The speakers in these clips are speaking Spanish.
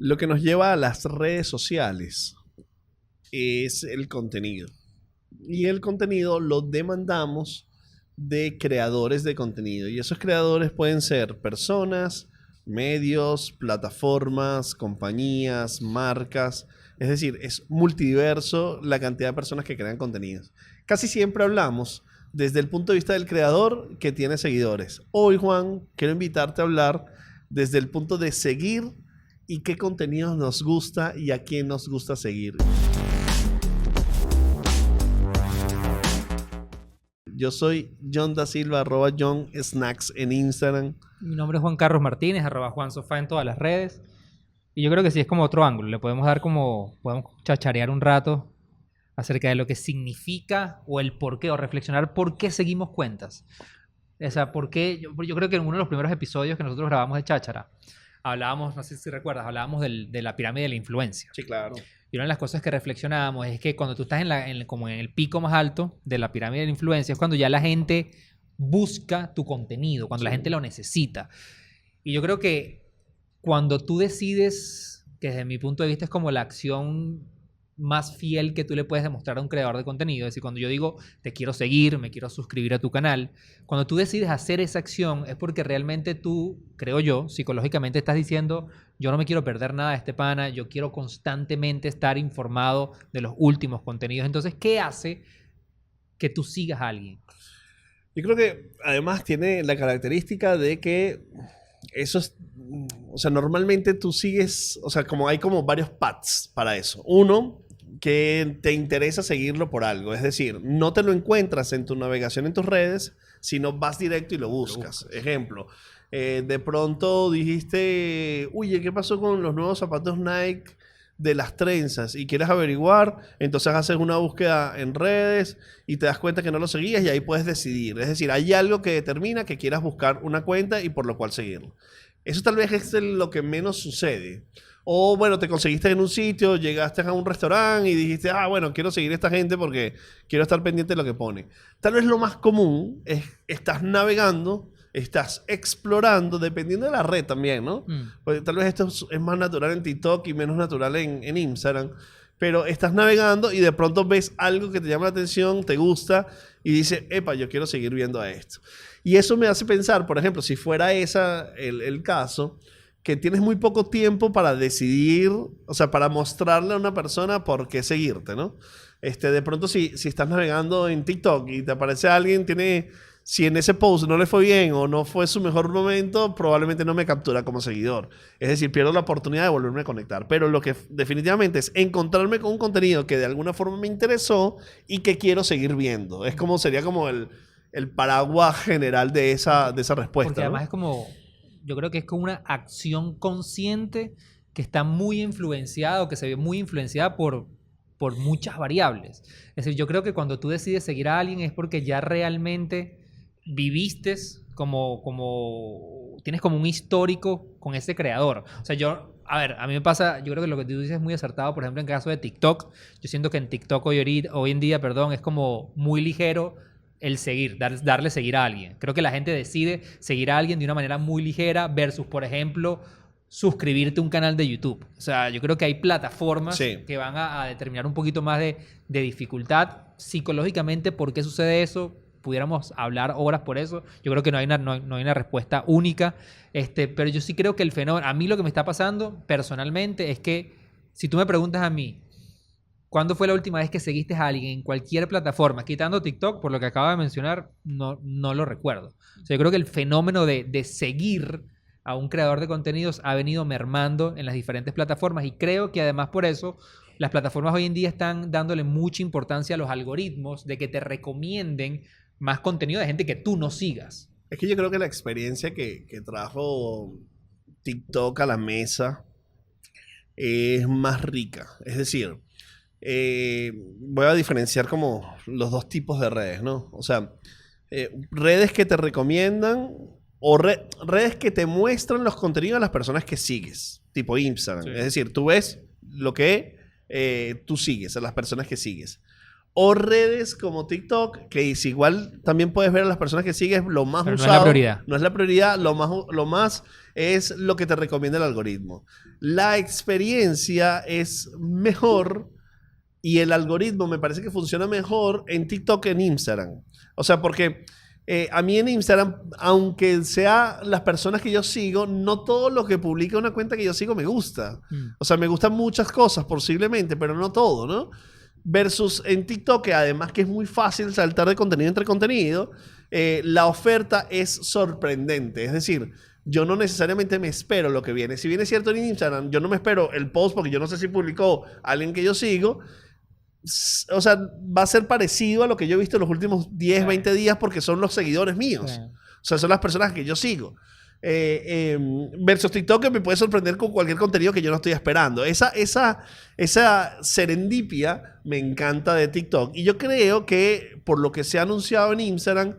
Lo que nos lleva a las redes sociales es el contenido. Y el contenido lo demandamos de creadores de contenido. Y esos creadores pueden ser personas, medios, plataformas, compañías, marcas. Es decir, es multiverso la cantidad de personas que crean contenidos. Casi siempre hablamos desde el punto de vista del creador que tiene seguidores. Hoy, Juan, quiero invitarte a hablar desde el punto de seguir y qué contenidos nos gusta y a quién nos gusta seguir. Yo soy John Da Silva, @JohnSnacks en Instagram. Mi nombre es Juan Carlos Martínez, @JuanSofá en todas las redes. Y yo creo que sí es como otro ángulo. Le podemos dar podemos chacharear un rato acerca de lo que significa o el por qué, o reflexionar por qué seguimos cuentas. O sea, por qué. Yo creo que en uno de los primeros episodios que nosotros grabamos de Cháchara, hablábamos, no sé si recuerdas, hablábamos de la pirámide de la influencia. Sí, claro. Y una de las cosas que reflexionábamos es que cuando tú estás como en el pico más alto de la pirámide de la influencia es cuando ya la gente busca tu contenido, cuando la gente lo necesita. Y yo creo que cuando tú decides, que desde mi punto de vista es como la acción más fiel que tú le puedes demostrar a un creador de contenido, es decir, cuando yo digo te quiero seguir, me quiero suscribir a tu canal, cuando tú decides hacer esa acción es porque realmente tú, creo yo, psicológicamente estás diciendo yo no me quiero perder nada de este pana, yo quiero constantemente estar informado de los últimos contenidos. Entonces, ¿qué hace que tú sigas a alguien? Yo creo que además tiene la característica de que eso es, o sea, normalmente tú sigues, o sea, como hay como varios paths para eso. Uno, que te interesa seguirlo por algo, es decir, no te lo encuentras en tu navegación en tus redes, sino vas directo y lo buscas. Ejemplo, de pronto dijiste, oye, ¿qué pasó con los nuevos zapatos Nike de las trenzas? Y quieres averiguar, entonces haces una búsqueda en redes y te das cuenta que no lo seguías y ahí puedes decidir. Es decir, hay algo que determina que quieras buscar una cuenta y por lo cual seguirlo. Eso tal vez es lo que menos sucede. O bueno, te conseguiste en un sitio, llegaste a un restaurante y dijiste, bueno, quiero seguir a esta gente porque quiero estar pendiente de lo que pone. Tal vez lo más común es, estás navegando, estás explorando, dependiendo de la red también, ¿no? Porque tal vez esto es más natural en TikTok y menos natural en Instagram. Pero estás navegando y de pronto ves algo que te llama la atención, te gusta y dices, epa, yo quiero seguir viendo a esto. Y eso me hace pensar, por ejemplo, si fuera el caso, que tienes muy poco tiempo para decidir, o sea, para mostrarle a una persona por qué seguirte, ¿no? De pronto, si estás navegando en TikTok y te aparece alguien, si en ese post no le fue bien o no fue su mejor momento, probablemente no me captura como seguidor. Es decir, pierdo la oportunidad de volverme a conectar. Pero lo que definitivamente es encontrarme con un contenido que de alguna forma me interesó y que quiero seguir viendo. Es como, sería como el paraguas general de esa respuesta. Porque además, ¿no? es como, yo creo que es como una acción consciente que está muy influenciada o que se ve muy influenciada por muchas variables. Es decir, yo creo que cuando tú decides seguir a alguien es porque ya realmente viviste tienes como un histórico con ese creador. O sea, a mí me pasa, yo creo que lo que tú dices es muy acertado, por ejemplo, en caso de TikTok. Yo siento que en TikTok hoy en día, es como muy ligero el seguir, darle seguir a alguien. Creo que la gente decide seguir a alguien de una manera muy ligera versus, por ejemplo, suscribirte a un canal de YouTube. O sea, yo creo que hay plataformas que van a determinar un poquito más de dificultad psicológicamente. ¿Por qué sucede eso? Pudiéramos hablar horas por eso. Yo creo que no hay una respuesta única. Pero yo sí creo que el fenómeno... A mí lo que me está pasando personalmente es que si tú me preguntas a mí, ¿cuándo fue la última vez que seguiste a alguien en cualquier plataforma? Quitando TikTok, por lo que acabo de mencionar, no lo recuerdo. O sea, yo creo que el fenómeno de seguir a un creador de contenidos ha venido mermando en las diferentes plataformas y creo que además por eso las plataformas hoy en día están dándole mucha importancia a los algoritmos de que te recomienden más contenido de gente que tú no sigas. Es que yo creo que la experiencia que trajo TikTok a la mesa es más rica. Es decir, voy a diferenciar como los dos tipos de redes, ¿no? O sea, redes que te recomiendan o redes que te muestran los contenidos de las personas que sigues, tipo Instagram. Sí. Es decir, tú ves lo que tú sigues, a las personas que sigues. O redes como TikTok, que es igual también puedes ver a las personas que sigues lo más pero usado. No es la prioridad. No es la prioridad, lo más es lo que te recomienda el algoritmo. La experiencia es mejor y el algoritmo me parece que funciona mejor en TikTok que en Instagram. O sea, porque a mí en Instagram, aunque sea las personas que yo sigo, no todo lo que publica una cuenta que yo sigo me gusta. O sea, me gustan muchas cosas posiblemente, pero no todo, ¿no? Versus en TikTok, que además que es muy fácil saltar de contenido entre contenido, la oferta es sorprendente. Es decir, yo no necesariamente me espero lo que viene. Si bien es cierto en Instagram, yo no me espero el post porque yo no sé si publicó alguien que yo sigo. O sea, va a ser parecido a lo que yo he visto en los últimos 10, 20 días porque son los seguidores míos. O sea, son las personas que yo sigo. Versus TikTok que me puede sorprender con cualquier contenido que yo no estoy esperando. Esa serendipia me encanta de TikTok. Y yo creo que por lo que se ha anunciado en Instagram,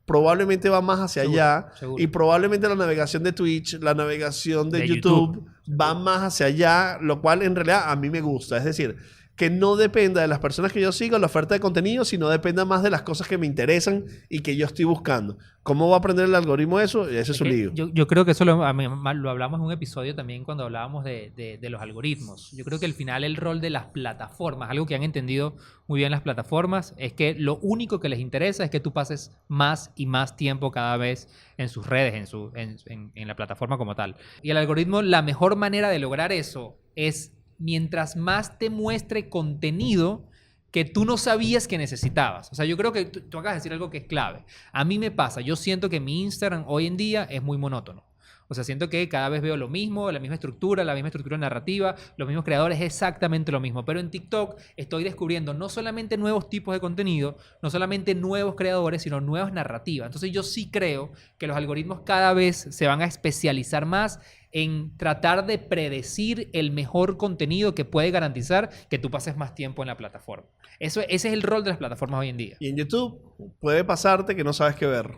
probablemente va más hacia allá. Seguro. Y probablemente la navegación de Twitch, la navegación de YouTube va más hacia allá, lo cual en realidad a mí me gusta. Es decir, que no dependa de las personas que yo sigo, la oferta de contenido, sino dependa más de las cosas que me interesan y que yo estoy buscando. ¿Cómo va a aprender el algoritmo eso? Ese es un lío. Yo creo que eso lo hablamos en un episodio también cuando hablábamos de los algoritmos. Yo creo que al final el rol de las plataformas, algo que han entendido muy bien las plataformas, es que lo único que les interesa es que tú pases más y más tiempo cada vez en sus redes, en la plataforma como tal. Y el algoritmo, la mejor manera de lograr eso es mientras más te muestre contenido que tú no sabías que necesitabas. O sea, yo creo que tú acabas de decir algo que es clave. A mí me pasa, yo siento que mi Instagram hoy en día es muy monótono. O sea, siento que cada vez veo lo mismo, la misma estructura narrativa, los mismos creadores, exactamente lo mismo. Pero en TikTok estoy descubriendo no solamente nuevos tipos de contenido, no solamente nuevos creadores, sino nuevas narrativas. Entonces yo sí creo que los algoritmos cada vez se van a especializar más en tratar de predecir el mejor contenido que puede garantizar que tú pases más tiempo en la plataforma. Ese es el rol de las plataformas hoy en día. Y en YouTube puede pasarte que no sabes qué ver.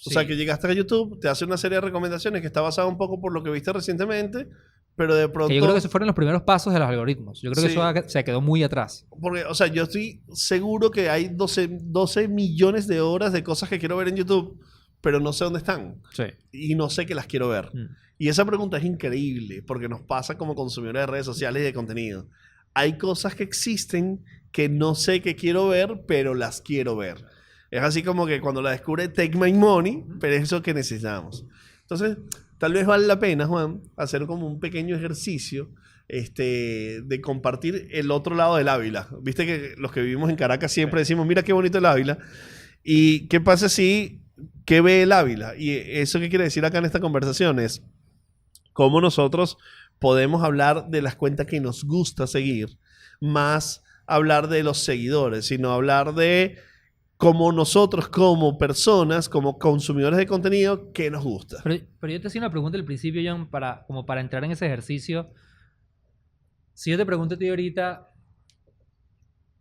O sea, que llegaste a YouTube, te hace una serie de recomendaciones que está basada un poco por lo que viste recientemente, pero de pronto... Que yo creo que esos fueron los primeros pasos de los algoritmos. Yo creo que eso se quedó muy atrás. Porque, o sea, yo estoy seguro que hay 12 millones de horas de cosas que quiero ver en YouTube, pero no sé dónde están. Sí. Y no sé que las quiero ver. Y esa pregunta es increíble, porque nos pasa como consumidores de redes sociales y de contenido. Hay cosas que existen que no sé que quiero ver, pero las quiero ver. Es así como que cuando la descubre Take My Money, pero es eso que necesitamos. Entonces, tal vez vale la pena, Juan, hacer como un pequeño ejercicio de compartir el otro lado del Ávila. Viste que los que vivimos en Caracas siempre decimos, mira qué bonito el Ávila. ¿Y qué pasa si, qué ve el Ávila? Y eso que quiere decir acá en esta conversación es cómo nosotros podemos hablar de las cuentas que nos gusta seguir, más hablar de los seguidores, sino hablar de como nosotros, como personas, como consumidores de contenido, ¿qué nos gusta? Pero yo te hacía una pregunta al principio, John, como para entrar en ese ejercicio. Si yo te pregunto a ti ahorita,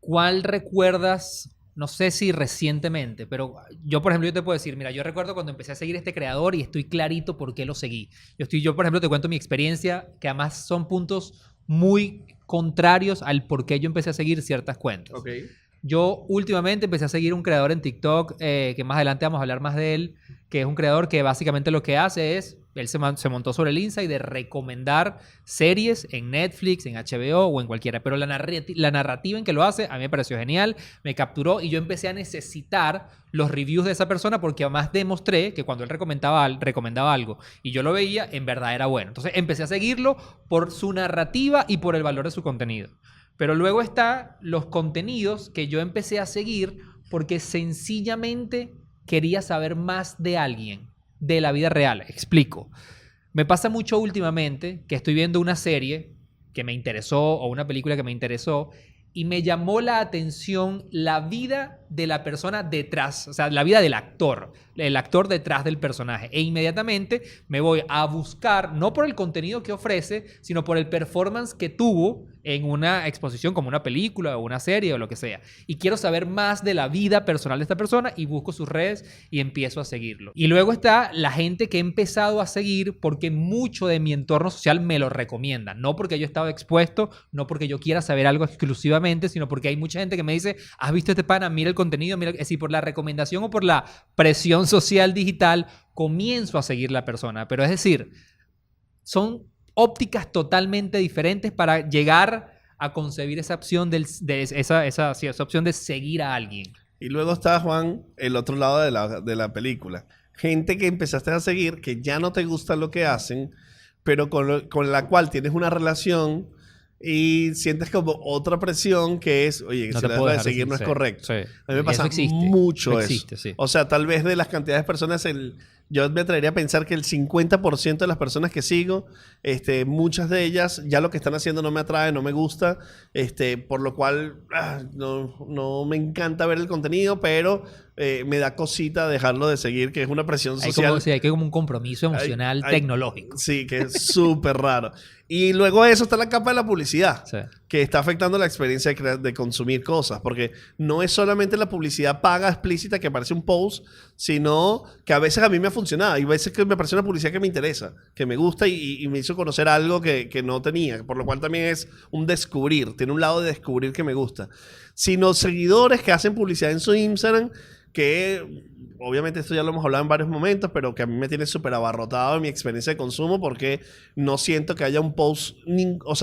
¿cuál recuerdas, no sé si recientemente, pero yo, por ejemplo, yo te puedo decir, mira, yo recuerdo cuando empecé a seguir a este creador y estoy clarito por qué lo seguí. Yo, por ejemplo, te cuento mi experiencia, que además son puntos muy contrarios al por qué yo empecé a seguir ciertas cuentas. Okay. Yo últimamente empecé a seguir un creador en TikTok, que más adelante vamos a hablar más de él, que es un creador que básicamente lo que hace es, él se montó sobre el insight de recomendar series en Netflix, en HBO o en cualquiera, pero la narrativa en que lo hace a mí me pareció genial, me capturó y yo empecé a necesitar los reviews de esa persona porque además demostré que cuando él recomendaba algo y yo lo veía, en verdad era bueno. Entonces empecé a seguirlo por su narrativa y por el valor de su contenido. Pero luego están los contenidos que yo empecé a seguir porque sencillamente quería saber más de alguien, de la vida real. Explico. Me pasa mucho últimamente que estoy viendo una serie que me interesó o una película que me interesó y me llamó la atención la vida de la persona detrás, o sea, la vida del actor, el actor detrás del personaje. E inmediatamente me voy a buscar, no por el contenido que ofrece, sino por el performance que tuvo en una exposición como una película o una serie o lo que sea. Y quiero saber más de la vida personal de esta persona y busco sus redes y empiezo a seguirlo. Y luego está la gente que he empezado a seguir porque mucho de mi entorno social me lo recomienda. No porque yo he estado expuesto, no porque yo quiera saber algo exclusivamente, sino porque hay mucha gente que me dice, ¿has visto este pana? Mira el contenido. Mira. Es decir, por la recomendación o por la presión social digital, comienzo a seguir la persona. Pero es decir, son ópticas totalmente diferentes para llegar a concebir esa opción esa opción de seguir a alguien. Y luego está, Juan, el otro lado de la película. Gente que empezaste a seguir, que ya no te gusta lo que hacen, pero con la cual tienes una relación y sientes como otra presión que es, oye, No si te la puedo dejas de dejar seguir no es sí. correcto. Sí. A mí me Y pasa eso existe. mucho Eso eso. existe, sí. O sea, tal vez de las cantidades de personas, yo me atrevería a pensar que el 50% de las personas que sigo, muchas de ellas, ya lo que están haciendo no me atrae, no me gusta, por lo cual no me encanta ver el contenido, pero me da cosita dejarlo de seguir, que es una presión social. Hay como un compromiso emocional tecnológico. Sí, que es súper raro. Y luego de eso está la capa de la publicidad, Sí. que está afectando la experiencia de consumir cosas, porque no es solamente la publicidad paga explícita que aparece un post, sino que a veces a mí me ha funcionado. Hay veces que me aparece una publicidad que me interesa, que me gusta y me hizo conocer algo que no tenía, por lo cual también es un descubrir, tiene un lado de descubrir que me gusta. Sino seguidores que hacen publicidad en su Instagram, que obviamente esto ya lo hemos hablado en varios momentos, pero que a mí me tiene súper abarrotado en mi experiencia de consumo porque no siento que haya un post,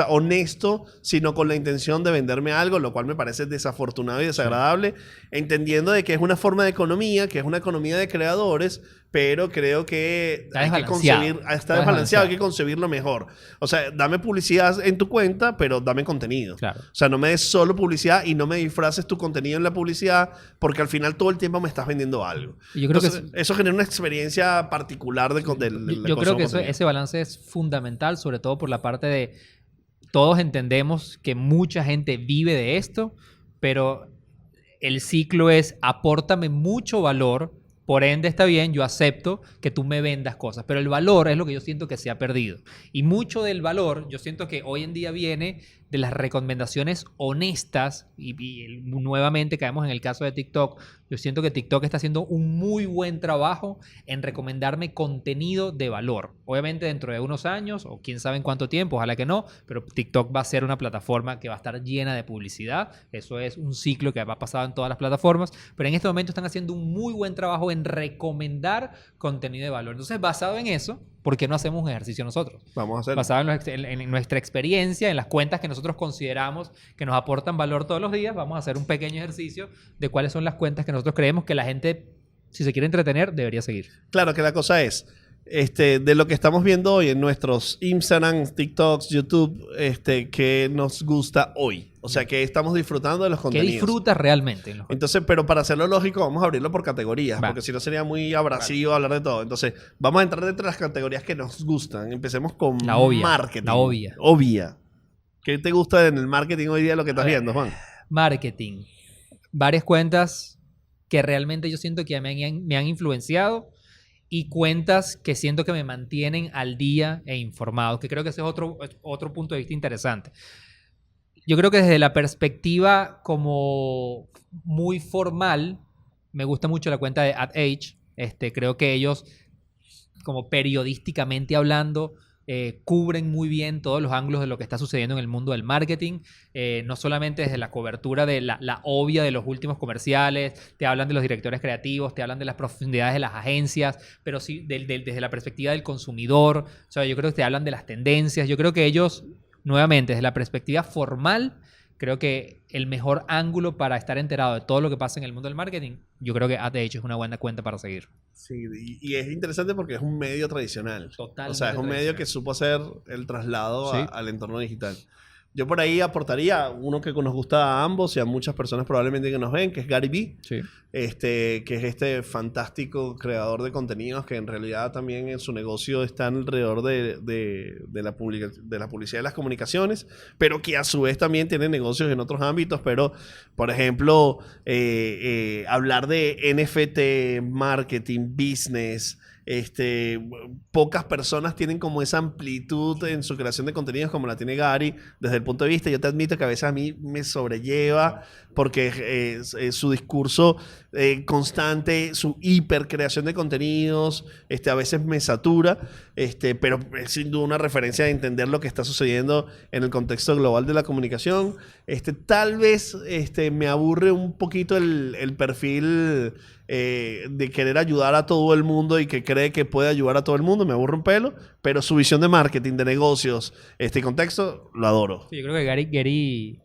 honesto, sino con la intención de venderme algo, lo cual me parece desafortunado y desagradable, entendiendo de que es una forma de economía, que es una economía de creadores, pero creo que Está hay que desbalanceado. está desbalanceado, hay que concebirlo mejor. O sea, dame publicidad en tu cuenta, pero dame contenido. Claro. O sea, no me des solo publicidad y no me disfraces tu contenido en la publicidad, porque al final todo el tiempo me estás vendiendo algo. Y yo creo Entonces, eso genera una experiencia particular yo creo que ese balance es fundamental, sobre todo por la parte de todos entendemos que mucha gente vive de esto, pero el ciclo es apórtame mucho valor, por ende está bien, yo acepto que tú me vendas cosas, pero el valor es lo que yo siento que se ha perdido. Y mucho del valor yo siento que hoy en día viene de las recomendaciones honestas y nuevamente caemos en el caso de TikTok. Yo siento que TikTok está haciendo un muy buen trabajo en recomendarme contenido de valor. Obviamente dentro de unos años o quién sabe en cuánto tiempo, ojalá que no, pero TikTok va a ser una plataforma que va a estar llena de publicidad. Eso es un ciclo que ha pasado en todas las plataformas, pero en este momento están haciendo un muy buen trabajo en recomendar contenido de valor. Entonces, basado en eso, ¿por qué no hacemos un ejercicio nosotros? Vamos a hacerlo. Basado en nuestra experiencia, en las cuentas que nosotros consideramos que nos aportan valor todos los días, vamos a hacer un pequeño ejercicio de cuáles son las cuentas que nosotros creemos que la gente, si se quiere entretener, debería seguir. Claro que la cosa es, de lo que estamos viendo hoy en nuestros Instagram, TikToks, YouTube, que nos gusta hoy. O sea, que estamos disfrutando de los ¿Qué contenidos. disfrutas realmente? Entonces, pero para hacerlo lógico, vamos a abrirlo por categorías, Va. porque si no sería muy abrasivo hablar de todo. Entonces, vamos a entrar dentro de las categorías que nos gustan. Empecemos con La obvia, marketing. la obvia. Obvia. ¿Qué te gusta en el marketing hoy día lo que estás viendo, Juan? Marketing. Varias cuentas que realmente yo siento que me han influenciado y cuentas que siento que me mantienen al día e informado, que creo que ese es otro punto de vista interesante. Yo creo que desde la perspectiva como muy formal, me gusta mucho la cuenta de AdAge. Creo que ellos, como periodísticamente hablando, cubren muy bien todos los ángulos de lo que está sucediendo en el mundo del marketing, no solamente desde la cobertura de la obvia de los últimos comerciales, te hablan de los directores creativos, te hablan de las profundidades de las agencias, pero sí desde la perspectiva del consumidor. O sea, yo creo que te hablan de las tendencias. Yo creo que ellos, nuevamente, desde la perspectiva formal, creo que el mejor ángulo para estar enterado de todo lo que pasa en el mundo del marketing, yo creo que AdAge es una buena cuenta para seguir. Sí, y es interesante porque es un medio tradicional. Totalmente. O sea, es un medio que supo hacer el traslado Sí. al entorno digital. Yo por ahí aportaría uno que nos gusta a ambos y a muchas personas probablemente que nos ven, que es Gary Vee. Sí. Que es este fantástico creador de contenidos que en realidad también en su negocio está alrededor de la publicidad y las comunicaciones, pero que a su vez también tiene negocios en otros ámbitos. Pero, por ejemplo, hablar de NFT, marketing, business. Pocas personas tienen como esa amplitud en su creación de contenidos como la tiene Gary desde el punto de vista. Yo te admito que a veces a mí me sobrelleva porque su discurso constante, su hipercreación de contenidos, a veces me satura, pero es sin duda una referencia de entender lo que está sucediendo en el contexto global de la comunicación. Tal vez me aburre un poquito el perfil de querer ayudar a todo el mundo y que cree que puede ayudar a todo el mundo, me aburre un pelo, pero su visión de marketing, de negocios, contexto, lo adoro. Sí, yo creo que Gary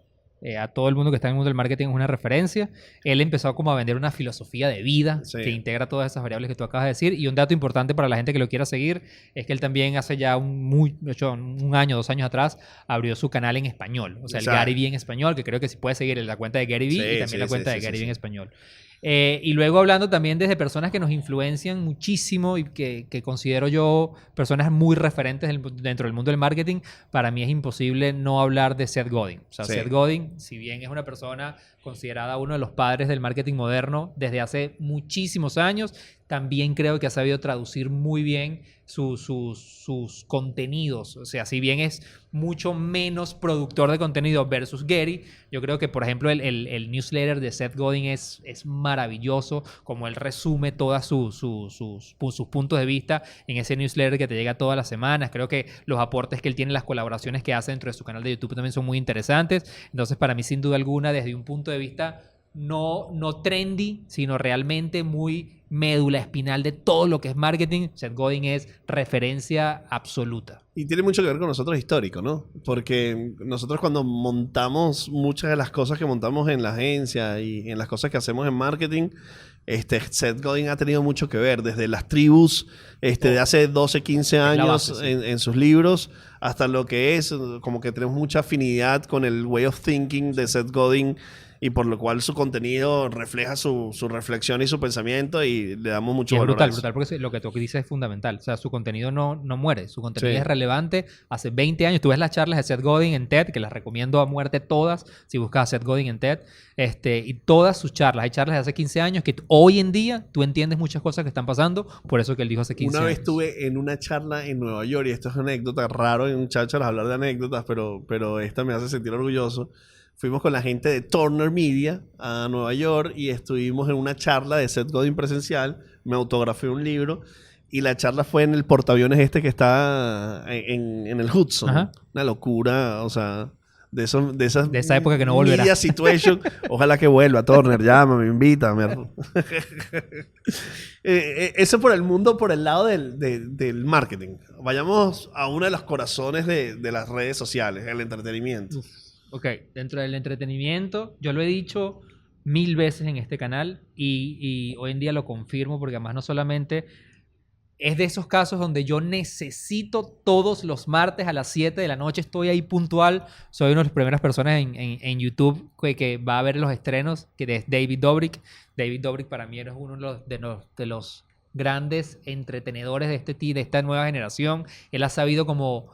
a todo el mundo que está en el mundo del marketing es una referencia. Él empezó como a vender una filosofía de vida que integra todas esas variables que tú acabas de decir. Y un dato importante para la gente que lo quiera seguir es que él también hace ya un año, 2 años atrás, abrió su canal en español. O sea, el Gary Vee en español, que creo que sí puede seguir en la cuenta de Gary Vee y también la cuenta de Gary Vee en español. Y luego hablando también desde personas que nos influencian muchísimo y que considero yo personas muy referentes dentro del mundo del marketing, para mí es imposible no hablar de Seth Godin. O sea, Seth Godin, si bien es una persona considerada uno de los padres del marketing moderno desde hace muchísimos años, también creo que ha sabido traducir muy bien sus contenidos. O sea, si bien es mucho menos productor de contenido versus Gary, yo creo que, por ejemplo, el newsletter de Seth Godin es maravilloso, como él resume todos sus puntos de vista en ese newsletter que te llega todas las semanas. Creo que los aportes que él tiene, las colaboraciones que hace dentro de su canal de YouTube también son muy interesantes. Entonces, para mí, sin duda alguna, desde un punto de vista no trendy, sino realmente muy médula espinal de todo lo que es marketing, Seth Godin es referencia absoluta. Y tiene mucho que ver con nosotros histórico, ¿no? Porque nosotros cuando montamos muchas de las cosas que montamos en la agencia y en las cosas que hacemos en marketing, Seth Godin ha tenido mucho que ver, desde las tribus de hace 12, 15 años base, en sus libros, hasta lo que es, como que tenemos mucha afinidad con el way of thinking de Seth Godin, y por lo cual su contenido refleja su reflexión y su pensamiento y le damos mucho valor a eso. Brutal, porque lo que tú dices es fundamental. O sea, su contenido no muere, su contenido es relevante. Hace 20 años, tú ves las charlas de Seth Godin en TED, que las recomiendo a muerte todas, si buscas a Seth Godin en TED, y todas sus charlas. Hay charlas de hace 15 años que hoy en día tú entiendes muchas cosas que están pasando, por eso que él dijo hace 15 años. Una vez estuve en una charla en Nueva York, y esto es una anécdota raro en un cháchara hablar de anécdotas, pero esta me hace sentir orgulloso. Fuimos con la gente de Turner Media a Nueva York y estuvimos en una charla de Seth Godin presencial. Me autografié un libro y la charla fue en el portaaviones que está en el Hudson. Ajá. Una locura, o sea, de esa época que no volverá. Media situation. Ojalá que vuelva, Turner, llámame, invítame. Eso por el mundo, por el lado del marketing. Vayamos a uno de los corazones de las redes sociales, el entretenimiento. Ok, dentro del entretenimiento, yo lo he dicho 1000 veces en este canal y hoy en día lo confirmo porque además no solamente es de esos casos donde yo necesito todos los martes a las 7 de la noche, estoy ahí puntual, soy una de las primeras personas en YouTube que va a ver los estrenos, que es David Dobrik. David Dobrik para mí es uno de los grandes entretenedores de esta nueva generación. Él ha sabido como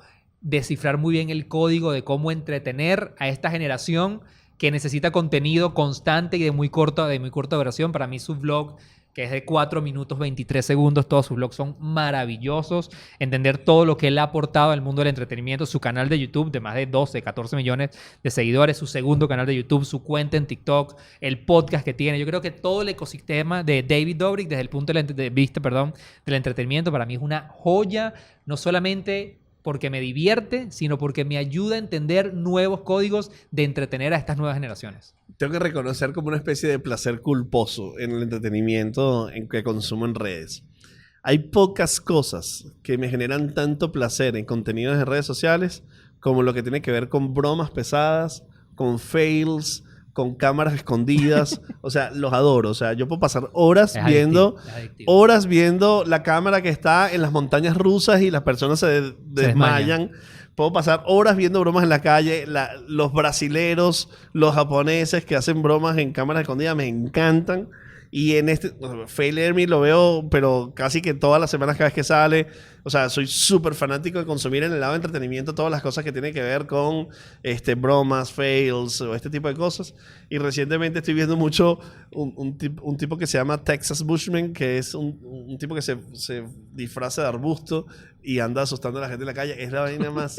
descifrar muy bien el código de cómo entretener a esta generación que necesita contenido constante y de muy corta duración. Para mí su vlog, que es de 4 minutos 23 segundos, todos sus vlogs son maravillosos. Entender todo lo que él ha aportado al mundo del entretenimiento, su canal de YouTube de más de 12, 14 millones de seguidores, su segundo canal de YouTube, su cuenta en TikTok, el podcast que tiene. Yo creo que todo el ecosistema de David Dobrik desde el punto de vista del entretenimiento para mí es una joya, no solamente porque me divierte, sino porque me ayuda a entender nuevos códigos de entretener a estas nuevas generaciones. Tengo que reconocer como una especie de placer culposo en el entretenimiento en que consumo en redes. Hay pocas cosas que me generan tanto placer en contenidos de redes sociales como lo que tiene que ver con bromas pesadas, con fails, con cámaras escondidas. O sea, los adoro. O sea, yo puedo pasar horas viendo la cámara que está en las montañas rusas y las personas se desmayan. Puedo pasar horas viendo bromas en la calle. Los brasileros, los japoneses que hacen bromas en cámaras escondidas me encantan. Y en Fail Army lo veo, pero casi que todas las semanas cada vez que sale. O sea, soy súper fanático de consumir en el lado de entretenimiento todas las cosas que tienen que ver con bromas, fails o este tipo de cosas. Y recientemente estoy viendo mucho un tipo que se llama Texas Bushman, que es un tipo que se disfraza de arbusto y anda asustando a la gente en la calle. Es la vaina más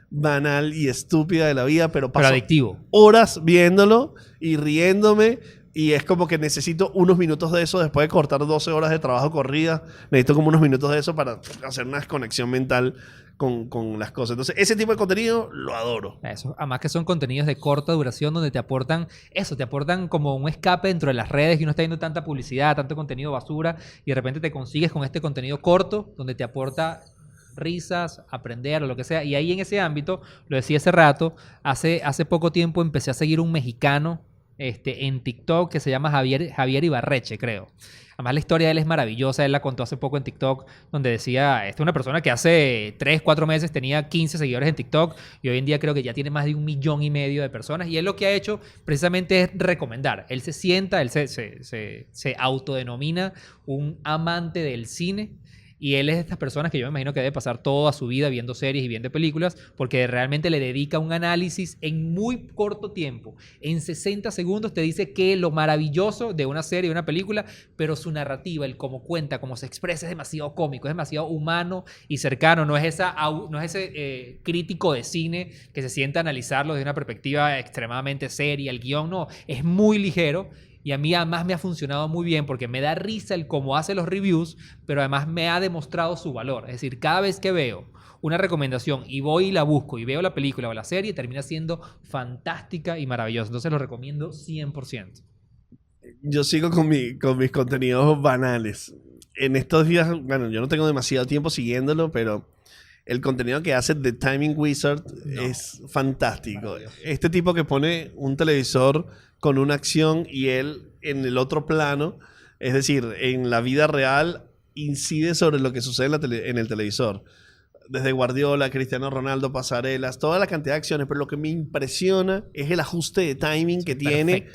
banal y estúpida de la vida, pero paso adictivo. Horas viéndolo y riéndome. Y es como que necesito unos minutos de eso después de cortar 12 horas de trabajo corrida. Necesito como unos minutos de eso para hacer una desconexión mental con las cosas. Entonces, ese tipo de contenido lo adoro. Eso, además que son contenidos de corta duración donde te aportan eso, te aportan como un escape dentro de las redes y uno está viendo tanta publicidad, tanto contenido basura y de repente te consigues con este contenido corto donde te aporta risas, aprender o lo que sea. Y ahí en ese ámbito, lo decía hace rato, hace poco tiempo empecé a seguir un mexicano en TikTok que se llama Javier Ibarreche, creo. Además, la historia de él es maravillosa. Él la contó hace poco en TikTok, donde decía, esta es una persona que hace 3, 4 meses tenía 15 seguidores en TikTok y hoy en día creo que ya tiene más de 1,5 millones de personas. Y él lo que ha hecho precisamente es recomendar. Él se sienta, él se autodenomina un amante del cine. Y él es de estas personas que yo me imagino que debe pasar toda su vida viendo series y viendo películas porque realmente le dedica un análisis en muy corto tiempo. En 60 segundos te dice que lo maravilloso de una serie, de una película, pero su narrativa, el cómo cuenta, cómo se expresa es demasiado cómico, es demasiado humano y cercano. No es ese crítico de cine que se sienta a analizarlo desde una perspectiva extremadamente seria, el guión no, es muy ligero. Y a mí además me ha funcionado muy bien porque me da risa el cómo hace los reviews, pero además me ha demostrado su valor. Es decir, cada vez que veo una recomendación y voy y la busco y veo la película o la serie, termina siendo fantástica y maravillosa. Entonces lo recomiendo 100%. Yo sigo con mis contenidos banales. En estos días, bueno, yo no tengo demasiado tiempo siguiéndolo, pero el contenido que hace The Timing Wizard es fantástico. Este tipo que pone un televisor con una acción y él en el otro plano, es decir, en la vida real, incide sobre lo que sucede en el televisor. Desde Guardiola, Cristiano Ronaldo, pasarelas, toda la cantidad de acciones, pero lo que me impresiona es el ajuste de timing que tiene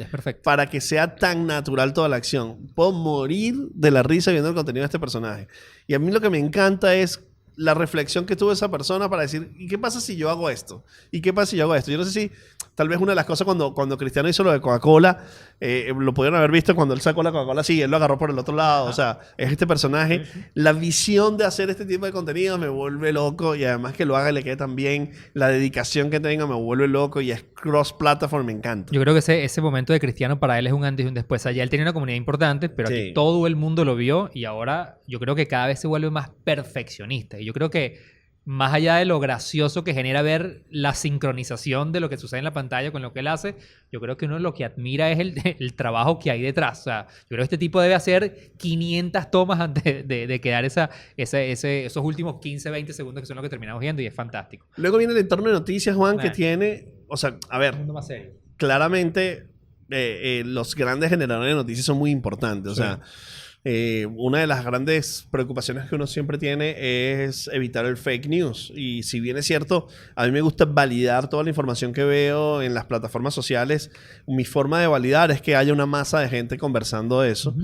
para que sea tan natural toda la acción. Puedo morir de la risa viendo el contenido de este personaje. Y a mí lo que me encanta es la reflexión que tuvo esa persona para decir, ¿y qué pasa si yo hago esto? ¿Y qué pasa si yo hago esto? Yo no sé si tal vez una de las cosas cuando Cristiano hizo lo de Coca-Cola, lo pudieron haber visto cuando él sacó la Coca-Cola, sí, él lo agarró por el otro lado. Ajá. O sea, es este personaje. La visión de hacer este tipo de contenido me vuelve loco y además que lo haga y le quede tan bien, la dedicación que tenga me vuelve loco y es cross-platform, me encanta. Yo creo que ese momento de Cristiano para él es un antes y un después. Allá él tenía una comunidad importante, pero aquí todo el mundo lo vio y ahora yo creo que cada vez se vuelve más perfeccionista. Y yo creo que más allá de lo gracioso que genera ver la sincronización de lo que sucede en la pantalla con lo que él hace, yo creo que uno lo que admira es el trabajo que hay detrás. O sea, yo creo que este tipo debe hacer 500 tomas antes de quedar esos últimos 15, 20 segundos que son los que terminamos viendo y es fantástico. Luego viene el entorno de noticias, Juan, que tiene... O sea, a ver, un mundo más serio. Claramente los grandes generadores de noticias son muy importantes. O sea, una de las grandes preocupaciones que uno siempre tiene es evitar el fake news. Y si bien es cierto, a mí me gusta validar toda la información que veo en las plataformas sociales. Mi forma de validar es que haya una masa de gente conversando de eso.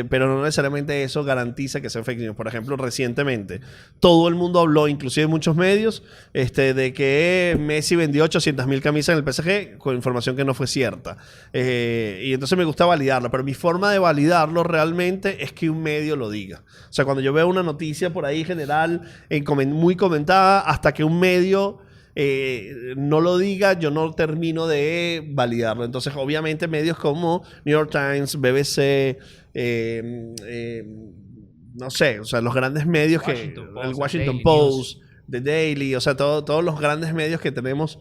Pero no necesariamente eso garantiza que sea fake news. Por ejemplo, recientemente, todo el mundo habló, inclusive muchos medios, de que Messi vendió 800,000 camisas en el PSG con información que no fue cierta. Y entonces me gusta validarlo. Pero mi forma de validarlo realmente es que un medio lo diga. O sea, cuando yo veo una noticia por ahí general, muy comentada, hasta que un medio no lo diga, yo no termino de validarlo. Entonces, obviamente, medios como New York Times, BBC, no sé, o sea, los grandes medios el Washington Post, The Daily, o sea, todos los grandes medios que tenemos,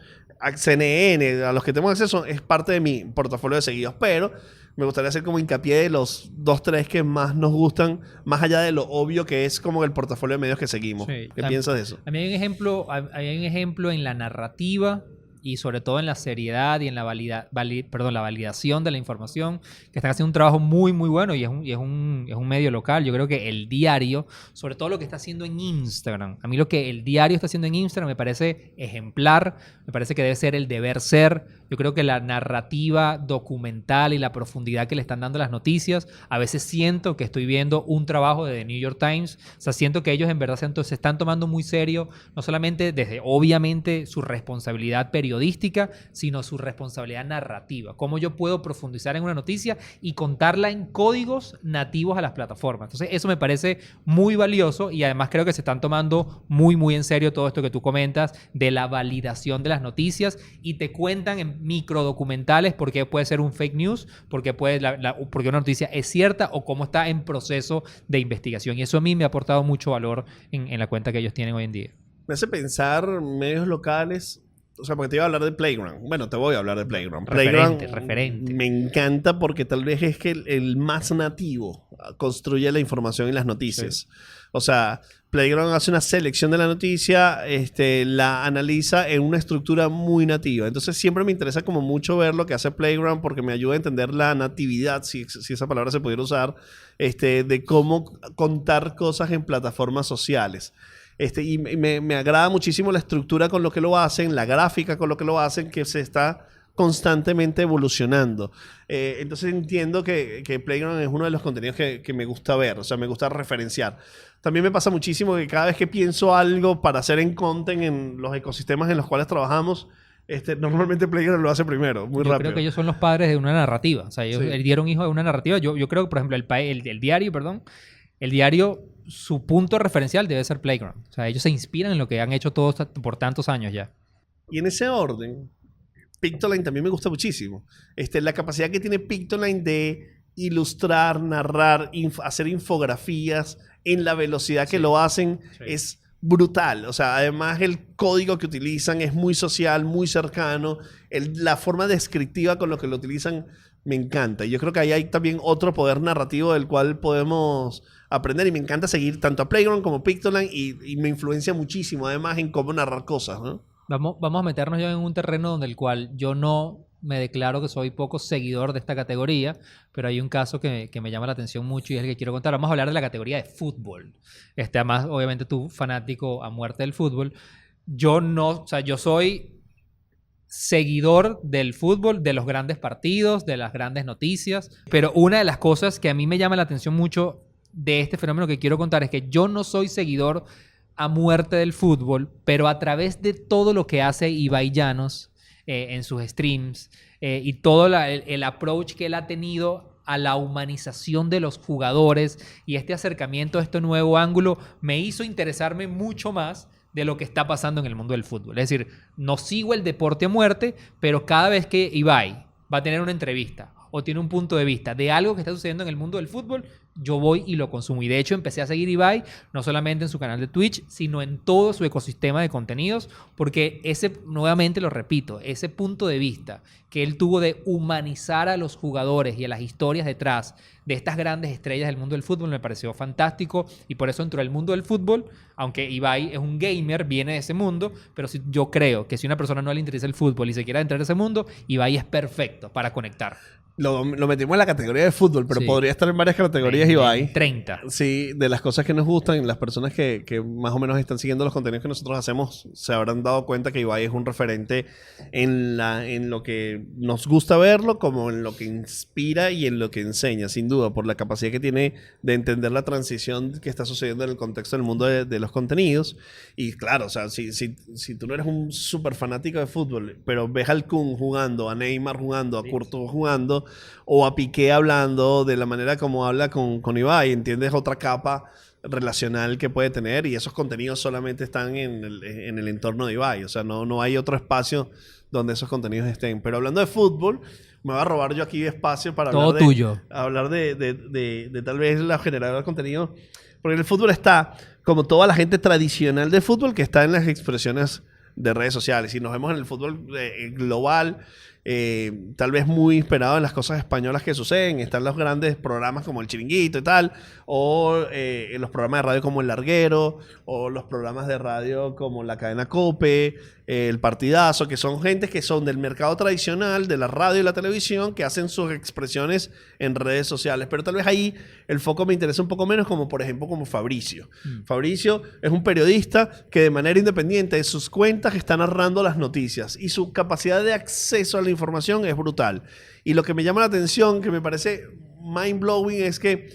CNN, a los que tenemos acceso, es parte de mi portafolio de seguidos, pero me gustaría hacer como hincapié de los 2, 3 que más nos gustan, más allá de lo obvio que es como el portafolio de medios que seguimos. Sí. ¿Qué piensas de eso? A mí hay un ejemplo en la narrativa y sobre todo en la seriedad y en la validación de la información, que están haciendo un trabajo muy, muy bueno y es un medio local. Yo creo que El Diario, sobre todo lo que está haciendo en Instagram, a mí lo que El Diario está haciendo en Instagram me parece ejemplar, me parece que debe ser el deber ser. Yo creo que la narrativa documental y la profundidad que le están dando las noticias, a veces siento que estoy viendo un trabajo de The New York Times. O sea, siento que ellos en verdad se están tomando muy serio, no solamente desde, obviamente, su responsabilidad periodística periodística, sino su responsabilidad narrativa. Cómo yo puedo profundizar en una noticia y contarla en códigos nativos a las plataformas. Entonces, eso me parece muy valioso y además creo que se están tomando muy, muy en serio todo esto que tú comentas de la validación de las noticias y te cuentan en microdocumentales por qué puede ser un fake news, por qué porque una noticia es cierta o cómo está en proceso de investigación. Y eso a mí me ha aportado mucho valor en la cuenta que ellos tienen hoy en día. Me hace pensar medios locales, o sea, porque te iba a hablar de Playground. Bueno, te voy a hablar de Playground. Referente. Me encanta porque tal vez es que el más nativo construye la información y las noticias. Sí. O sea, Playground hace una selección de la noticia, la analiza en una estructura muy nativa. Entonces siempre me interesa como mucho ver lo que hace Playground porque me ayuda a entender la natividad, si esa palabra se pudiera usar, de cómo contar cosas en plataformas sociales. Y me agrada muchísimo la estructura con lo que lo hacen, la gráfica con lo que lo hacen, que se está constantemente evolucionando. Entonces entiendo que Playground es uno de los contenidos que me gusta ver, o sea, me gusta referenciar. También me pasa muchísimo que cada vez que pienso algo para hacer en content en los ecosistemas en los cuales trabajamos, normalmente Playground lo hace primero, muy rápido. Yo creo que ellos son los padres de una narrativa. O sea, ellos dieron hijo de una narrativa. Yo creo que, por ejemplo, el diario, su punto referencial debe ser Playground. O sea, ellos se inspiran en lo que han hecho todos por tantos años ya. Y en ese orden, Pictoline también me gusta muchísimo. La capacidad que tiene Pictoline de ilustrar, narrar, hacer infografías en la velocidad que lo hacen es brutal. O sea, además el código que utilizan es muy social, muy cercano. La forma descriptiva con lo que lo utilizan me encanta. Y yo creo que ahí hay también otro poder narrativo del cual podemos aprender. Y me encanta seguir tanto a Playground como Pictoline y me influencia muchísimo además en cómo narrar cosas, ¿no? Vamos a meternos ya en un terreno donde el cual yo no me declaro que soy poco seguidor de esta categoría, pero hay un caso que me llama la atención mucho y es el que quiero contar. Vamos a hablar de la categoría de fútbol. Además, obviamente tú fanático a muerte del fútbol. Yo soy seguidor del fútbol, de los grandes partidos, de las grandes noticias, pero una de las cosas que a mí me llama la atención mucho de este fenómeno que quiero contar es que yo no soy seguidor a muerte del fútbol, pero a través de todo lo que hace Ibai Llanos en sus streams y todo el approach que él ha tenido a la humanización de los jugadores y este acercamiento a este nuevo ángulo me hizo interesarme mucho más de lo que está pasando en el mundo del fútbol. Es decir, no sigo el deporte a muerte, pero cada vez que Ibai va a tener una entrevista o tiene un punto de vista de algo que está sucediendo en el mundo del fútbol, yo voy y lo consumo. Y de hecho empecé a seguir Ibai no solamente en su canal de Twitch, sino en todo su ecosistema de contenidos, porque nuevamente lo repito, ese punto de vista que él tuvo de humanizar a los jugadores y a las historias detrás de estas grandes estrellas del mundo del fútbol me pareció fantástico y por eso entró al mundo del fútbol, aunque Ibai es un gamer, viene de ese mundo, pero yo creo que si a una persona no le interesa el fútbol y se quiere entrar a ese mundo, Ibai es perfecto para conectar. Lo metimos en la categoría de fútbol, pero podría estar en varias categorías Ibai. 30. Sí, de las cosas que nos gustan, las personas que más o menos están siguiendo los contenidos que nosotros hacemos se habrán dado cuenta que Ibai es un referente en lo que nos gusta verlo, como en lo que inspira y en lo que enseña, sin duda, por la capacidad que tiene de entender la transición que está sucediendo en el contexto del mundo de los contenidos. Y claro, o sea, si tú no eres un súper fanático de fútbol, pero ves al Kun jugando, a Neymar jugando, a Courtois jugando, o a Piqué hablando de la manera como habla con Ibai, entiendes otra capa relacional que puede tener y esos contenidos solamente están en el entorno de Ibai, o sea, no hay otro espacio donde esos contenidos estén. Pero hablando de fútbol, me voy a robar yo aquí espacio para todo tuyo. Hablar de tal vez la generadora de contenido, porque en el fútbol está como toda la gente tradicional de fútbol que está en las expresiones de redes sociales. Y nos vemos en el fútbol global, tal vez muy inspirado en las cosas españolas que suceden. Están los grandes programas como El Chiringuito y tal, o los programas de radio como El Larguero, o los programas de radio como La Cadena COPE, El Partidazo, que son gente que son del mercado tradicional, de la radio y la televisión, que hacen sus expresiones en redes sociales. Pero tal vez ahí el foco me interesa un poco menos, como por ejemplo como Fabricio. Fabricio es un periodista que de manera independiente de sus cuentas está narrando las noticias y su capacidad de acceso a la información es brutal. Y lo que me llama la atención, que me parece mind-blowing, es que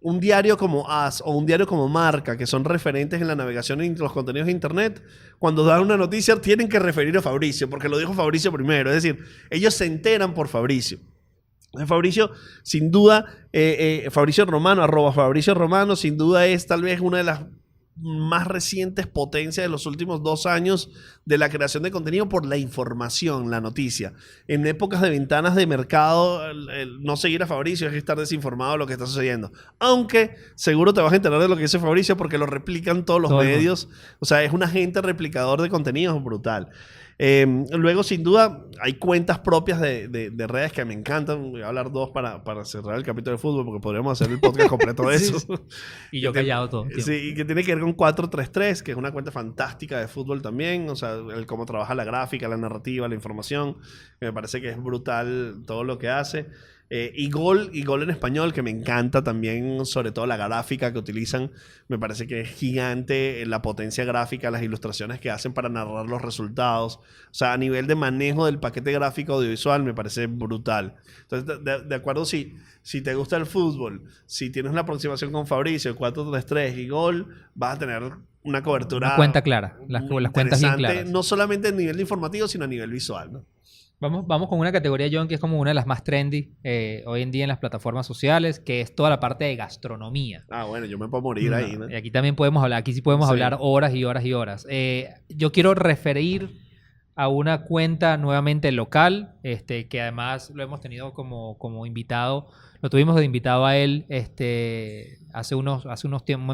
un diario como As o un diario como Marca, que son referentes en la navegación en los contenidos de Internet, cuando dan una noticia tienen que referir a Fabricio, porque lo dijo Fabricio primero. Es decir, ellos se enteran por Fabricio. Fabricio, sin duda, Fabricio Romano, @Fabricio Romano, sin duda es tal vez una de las más recientes potencias de los últimos 2 años de la creación de contenido por la información, la noticia. En épocas de ventanas de mercado, el no seguir a Fabricio es estar desinformado de lo que está sucediendo. Aunque seguro te vas a enterar de lo que dice Fabricio porque lo replican todos los medios. O sea, es un agente replicador de contenidos brutal. Luego, sin duda, hay cuentas propias de redes que me encantan. Voy a hablar 2 para cerrar el capítulo de fútbol, porque podríamos hacer el podcast completo de eso. Sí. Y yo callado todo. Sí, y que tiene que ver con 433, que es una cuenta fantástica de fútbol también. O sea, el cómo trabaja la gráfica, la narrativa, la información. Me parece que es brutal todo lo que hace. Y Gol en español, que me encanta también, sobre todo la gráfica que utilizan. Me parece que es gigante la potencia gráfica, las ilustraciones que hacen para narrar los resultados. O sea, a nivel de manejo del paquete gráfico audiovisual me parece brutal. Entonces, de acuerdo, si te gusta el fútbol, si tienes una aproximación con Fabricio, 433 y Gol, vas a tener una cobertura. Una cuenta clara, las cuentas bien claras. No solamente a nivel informativo, sino a nivel visual, ¿no? Vamos con una categoría, John, que es como una de las más trendy hoy en día en las plataformas sociales, que es toda la parte de gastronomía. Ah, bueno, yo me puedo morir ahí, ¿no? Y aquí también podemos hablar, aquí sí podemos hablar horas y horas y horas. Yo quiero referir a una cuenta nuevamente local, que además lo hemos tenido como invitado. Lo tuvimos de invitado a él hace unos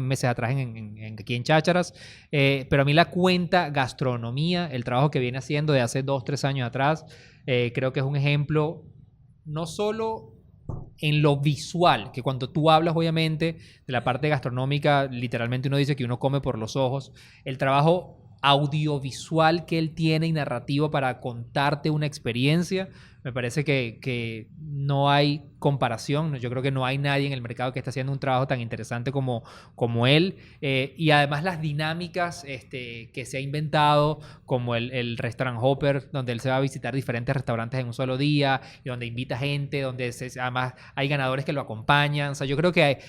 meses atrás aquí en Chácharas. Pero a mí la cuenta gastronomía, el trabajo que viene haciendo de hace 2-3 años atrás, creo que es un ejemplo no solo en lo visual, que cuando tú hablas obviamente de la parte gastronómica, literalmente uno dice que uno come por los ojos. El trabajo audiovisual que él tiene y narrativo para contarte una experiencia, me parece que no hay comparación. Yo creo que no hay nadie en el mercado que esté haciendo un trabajo tan interesante como él. Y además las dinámicas que se ha inventado, como el Restaurant Hopper, donde él se va a visitar diferentes restaurantes en un solo día, y donde invita gente, donde además hay ganadores que lo acompañan. O sea, yo creo que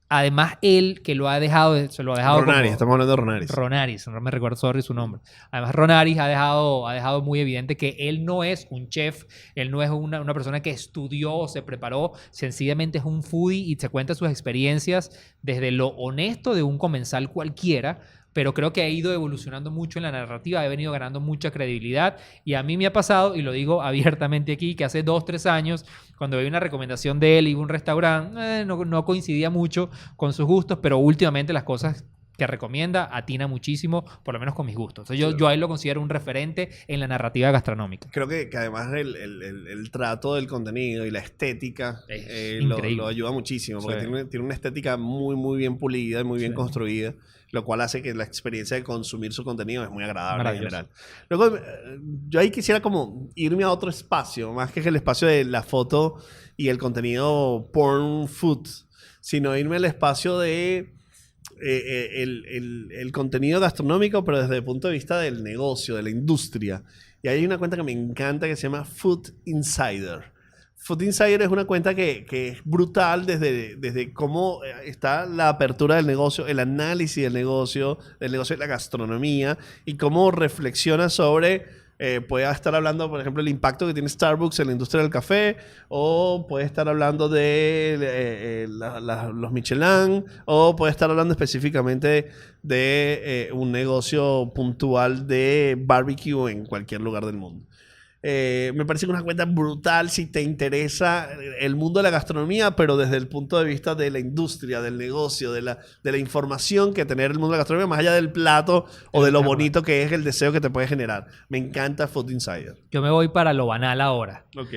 además él, que lo ha dejado... Se lo ha dejado Ronaris, estamos hablando de Ronaris. Ronaris, no me recuerdo su nombre. Además, Ronaris ha dejado muy evidente que él no es un chef, él no es una persona que estudió o se preparó, sencillamente es un foodie y se cuenta sus experiencias desde lo honesto de un comensal cualquiera, pero creo que ha ido evolucionando mucho en la narrativa, ha venido ganando mucha credibilidad, y a mí me ha pasado, y lo digo abiertamente aquí, que hace 2-3 años, cuando veía una recomendación de él y un restaurante, no coincidía mucho con sus gustos, pero últimamente las cosas que recomienda atina muchísimo, por lo menos con mis gustos. Entonces, yo a él lo considero un referente en la narrativa gastronómica. Creo que además el trato del contenido y la estética lo ayuda muchísimo, porque tiene una estética muy, muy bien pulida y muy bien construida, lo cual hace que la experiencia de consumir su contenido es muy agradable en general. Luego, yo ahí quisiera como irme a otro espacio, más que el espacio de la foto y el contenido porn food, sino irme al espacio de el contenido gastronómico, pero desde el punto de vista del negocio, de la industria. Y hay una cuenta que me encanta que se llama Food Insider. Food Insider es una cuenta que es brutal desde cómo está la apertura del negocio, el análisis del negocio de la gastronomía, y cómo reflexiona sobre... puede estar hablando, por ejemplo, el impacto que tiene Starbucks en la industria del café, o puede estar hablando de los Michelin, o puede estar hablando específicamente de un negocio puntual de barbecue en cualquier lugar del mundo. Me parece que es una cuenta brutal si te interesa el mundo de la gastronomía, pero desde el punto de vista de la industria, del negocio, de la información que tener el mundo de la gastronomía, más allá del plato o de lo bonito que es el deseo que te puede generar. Me encanta Food Insider. Yo me voy para lo banal ahora. Ok.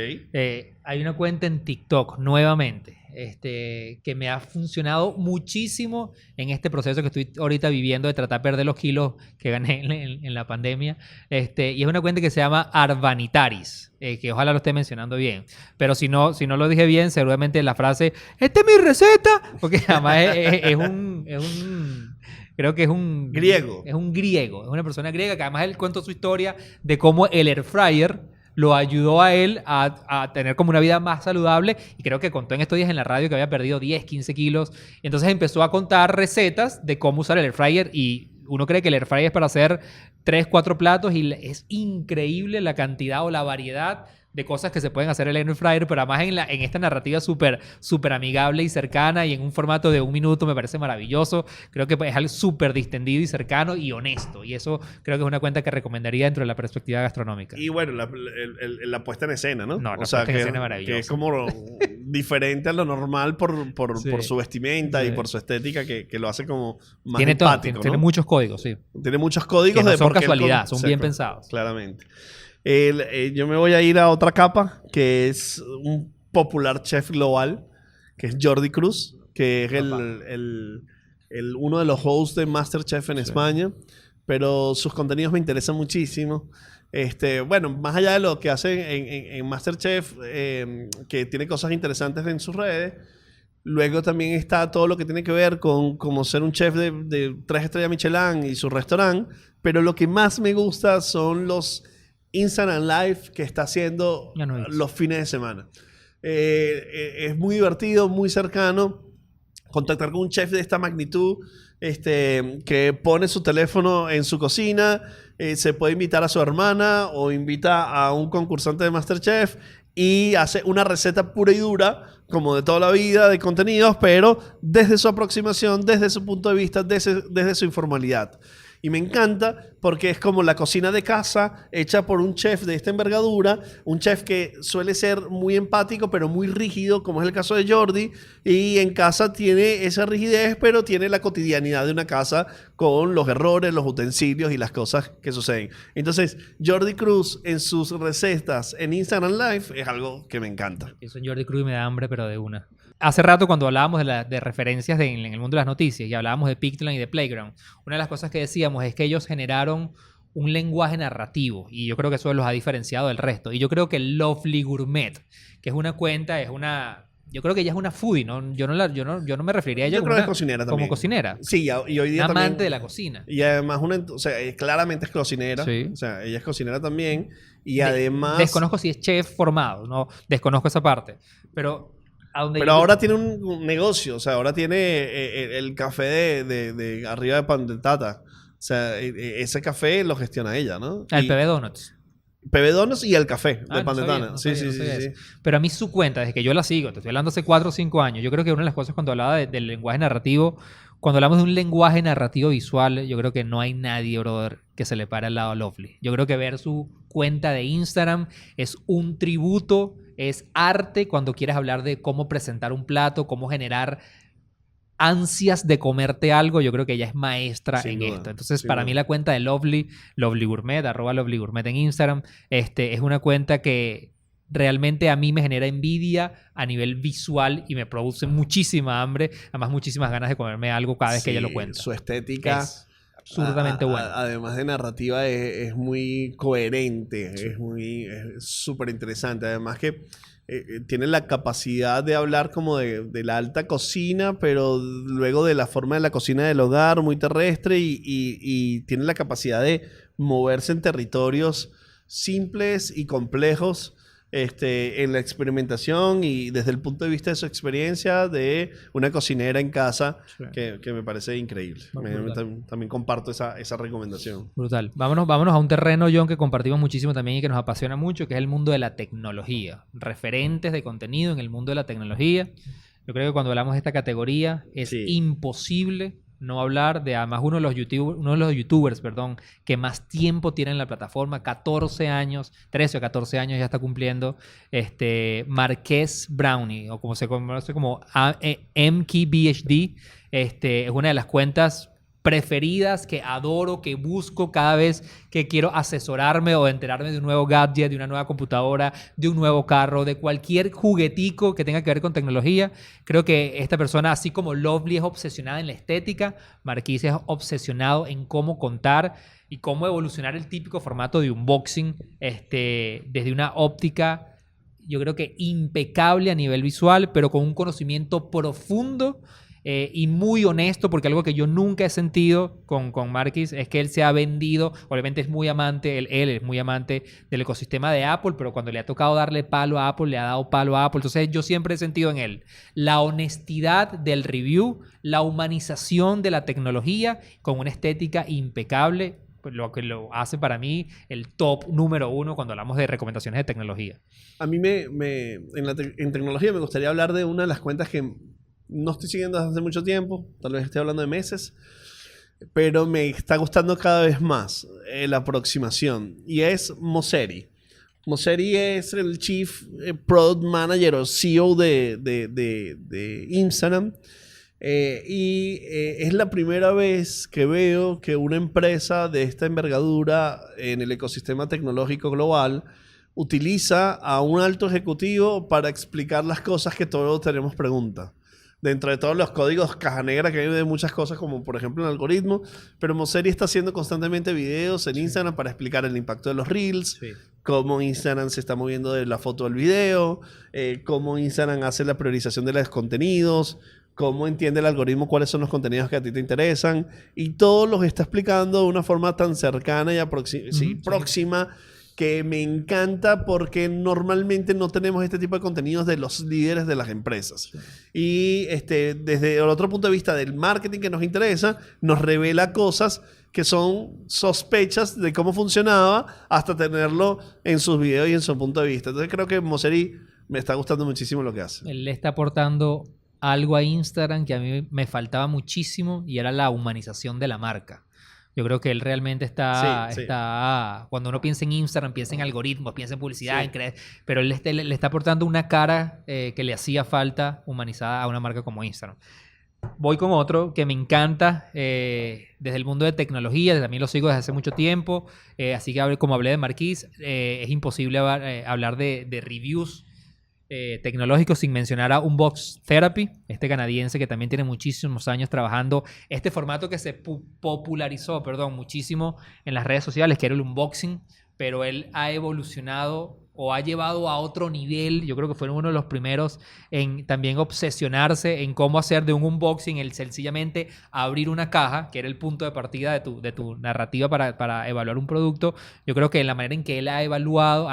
Hay una cuenta en TikTok, nuevamente, que me ha funcionado muchísimo en este proceso que estoy ahorita viviendo de tratar de perder los kilos que gané en la pandemia. Y es una cuenta que se llama Arvanitaris, que ojalá lo esté mencionando bien. Pero si no lo dije bien, seguramente la frase, ¡esta es mi receta! Porque además creo que es un griego. Es un griego. Es una persona griega que además él contó su historia de cómo el air fryer lo ayudó a él a tener como una vida más saludable. Y creo que contó en estos días en la radio que había perdido 10, 15 kilos. Y entonces empezó a contar recetas de cómo usar el air fryer. Y uno cree que el air fryer es para hacer 3, 4 platos y es increíble la cantidad o la variedad de cosas que se pueden hacer en el air fryer, pero además en esta narrativa súper amigable y cercana y en un formato de 1 minuto me parece maravilloso. Creo que es algo súper distendido y cercano y honesto. Y eso creo que es una cuenta que recomendaría dentro de la perspectiva gastronómica. Y bueno, la puesta en escena, ¿no? No, la o sea, puesta en escena es maravillosa. Que es como diferente a lo normal por su vestimenta y por su estética que lo hace como más tiene empático, todo, tiene muchos códigos, sí. Tiene muchos códigos que no de son por qué casualidad, son bien pensados. Claramente. Yo me voy a ir a otra capa, que es un popular chef global, que es Jordi Cruz, que es uno de los hosts de MasterChef en España, pero sus contenidos me interesan muchísimo. Bueno, más allá de lo que hace en MasterChef, que tiene cosas interesantes en sus redes, luego también está todo lo que tiene que ver con como ser un chef de 3 estrellas Michelin y su restaurante, pero lo que más me gusta son los Instagram Live que está haciendo los fines de semana. Es muy divertido, muy cercano. Contactar con un chef de esta magnitud, que pone su teléfono en su cocina, se puede invitar a su hermana o invita a un concursante de MasterChef y hace una receta pura y dura, como de toda la vida, de contenidos, pero desde su aproximación, desde su punto de vista, desde su informalidad. Y me encanta porque es como la cocina de casa hecha por un chef de esta envergadura, un chef que suele ser muy empático pero muy rígido, como es el caso de Jordi, y en casa tiene esa rigidez, pero tiene la cotidianidad de una casa con los errores, los utensilios y las cosas que suceden. Entonces, Jordi Cruz en sus recetas en Instagram Live es algo que me encanta. Eso en Jordi Cruz me da hambre, pero de una. Hace rato cuando hablábamos de referencias en el mundo de las noticias y hablábamos de Pictline y de Playground, una de las cosas que decíamos es que ellos generaron un lenguaje narrativo y yo creo que eso los ha diferenciado del resto. Y yo creo que Lovely Gourmet, que es una cuenta, yo creo que ella es una foodie, ¿no? Yo no me referiría a ella como cocinera también. Como cocinera. Sí, y hoy día una también, amante de la cocina. Y además, o sea, claramente es cocinera. Sí. O sea, ella es cocinera también. Y además... Desconozco si es chef formado, ¿no? Desconozco esa parte. Pero ahora tiene un negocio, o sea, ahora tiene el café de arriba de Pan de Tata. O sea, ese café lo gestiona ella, ¿no? El PB Donuts. PB Donuts y el café de Pan de Tata. No sabía. Pero a mí su cuenta, desde que yo la sigo, te estoy hablando hace 4 o 5 años, yo creo que una de las cosas cuando hablaba del lenguaje narrativo, cuando hablamos de un lenguaje narrativo visual, yo creo que no hay nadie, brother, que se le pare al lado a Lovely. Yo creo que ver su cuenta de Instagram es un tributo, es arte cuando quieres hablar de cómo presentar un plato, cómo generar ansias de comerte algo. Yo creo que ella es maestra en esto. Entonces, para mí la cuenta de Lovely Gourmet, @LovelyGourmet en Instagram, es una cuenta que realmente a mí me genera envidia a nivel visual y me produce muchísima hambre, además muchísimas ganas de comerme algo cada vez que ella lo cuenta. Su estética es absurdamente buena. Además de narrativa es muy coherente, es súper interesante. Además que tiene la capacidad de hablar como de la alta cocina, pero luego de la forma de la cocina del hogar, muy terrestre, y tiene la capacidad de moverse en territorios simples y complejos, en la experimentación y desde el punto de vista de su experiencia de una cocinera en casa, que me parece increíble. También comparto esa recomendación. Brutal. Vámonos a un terreno, John, que compartimos muchísimo también y que nos apasiona mucho, que es el mundo de la tecnología. Referentes de contenido en el mundo de la tecnología. Yo creo que cuando hablamos de esta categoría es imposible no hablar de además uno de los youtubers, que más tiempo tiene en la plataforma, 14 años, 13 o 14 años ya está cumpliendo, Marques Brownlee, o como se conoce como MKBHD, es una de las cuentas preferidas que adoro, que busco cada vez que quiero asesorarme o enterarme de un nuevo gadget, de una nueva computadora, de un nuevo carro, de cualquier juguetico que tenga que ver con tecnología. Creo que esta persona, así como Lovely es obsesionada en la estética, Marquis es obsesionado en cómo contar y cómo evolucionar el típico formato de unboxing desde una óptica, yo creo que impecable a nivel visual, pero con un conocimiento profundo y muy honesto, porque algo que yo nunca he sentido con Marquis es que él se ha vendido. Obviamente es muy amante, él es muy amante del ecosistema de Apple, pero cuando le ha tocado darle palo a Apple, le ha dado palo a Apple. Entonces yo siempre he sentido en él la honestidad del review, la humanización de la tecnología con una estética impecable, lo que lo hace para mí el top número 1 cuando hablamos de recomendaciones de tecnología. A mí en tecnología me gustaría hablar de una de las cuentas que no estoy siguiendo desde hace mucho tiempo, tal vez esté hablando de meses, pero me está gustando cada vez más la aproximación, y es Mosseri. Mosseri es el Chief Product Manager o CEO de Instagram. Es la primera vez que veo que una empresa de esta envergadura en el ecosistema tecnológico global utiliza a un alto ejecutivo para explicar las cosas que todos tenemos preguntas. Dentro de todos los códigos caja negra que hay de muchas cosas, como por ejemplo el algoritmo, pero Mosseri está haciendo constantemente videos en Instagram para explicar el impacto de los Reels, cómo Instagram se está moviendo de la foto al video, cómo Instagram hace la priorización de los contenidos, cómo entiende el algoritmo cuáles son los contenidos que a ti te interesan, y todo los está explicando de una forma tan cercana y próxima, que me encanta, porque normalmente no tenemos este tipo de contenidos de los líderes de las empresas. Y desde el otro punto de vista del marketing que nos interesa, nos revela cosas que son sospechas de cómo funcionaba hasta tenerlo en sus videos y en su punto de vista. Entonces creo que Mosseri me está gustando muchísimo lo que hace. Él le está aportando algo a Instagram que a mí me faltaba muchísimo, y era la humanización de la marca. Yo creo que él realmente está cuando uno piensa en Instagram, piensa en algoritmos, piensa en publicidad, pero él le está aportando una cara que le hacía falta humanizada a una marca como Instagram. Voy con otro que me encanta desde el mundo de tecnología, también lo sigo desde hace mucho tiempo, así que como hablé de Marquis, es imposible hablar de reviews tecnológicos sin mencionar a Unbox Therapy, este canadiense que también tiene muchísimos años trabajando este formato que se popularizó muchísimo en las redes sociales, que era el unboxing, pero él ha evolucionado o ha llevado a otro nivel. Yo creo que fue uno de los primeros en también obsesionarse en cómo hacer de un unboxing el sencillamente abrir una caja, que era el punto de partida de tu narrativa para evaluar un producto. Yo creo que la manera en que él ha evolucionado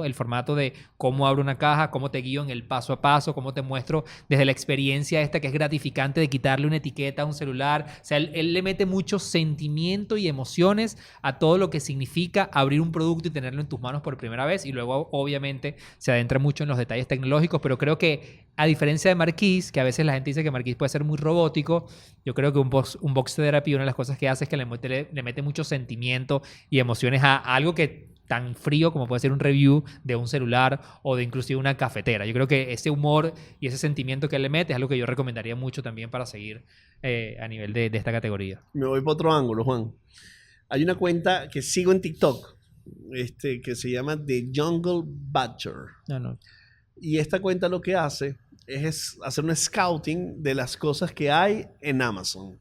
el formato de cómo abro una caja, cómo te guío en el paso a paso, cómo te muestro desde la experiencia esta que es gratificante de quitarle una etiqueta a un celular. O sea, él le mete mucho sentimiento y emociones a todo lo que significa abrir un producto y tenerlo en tus manos por primera vez, y luego obviamente se adentra mucho en los detalles tecnológicos, pero creo que a diferencia de Marquis, que a veces la gente dice que Marquis puede ser muy robótico, yo creo que Unbox Therapy, una de las cosas que hace es que le mete mucho sentimiento y emociones a algo que tan frío como puede ser un review de un celular o de inclusive una cafetera. Yo creo que ese humor y ese sentimiento que él le mete es algo que yo recomendaría mucho también para seguir a nivel de esta categoría. Me voy para otro ángulo, Juan. Hay una cuenta que sigo en TikTok que se llama The Jungle Badger. No. Y esta cuenta lo que hace es hacer un scouting de las cosas que hay en Amazon,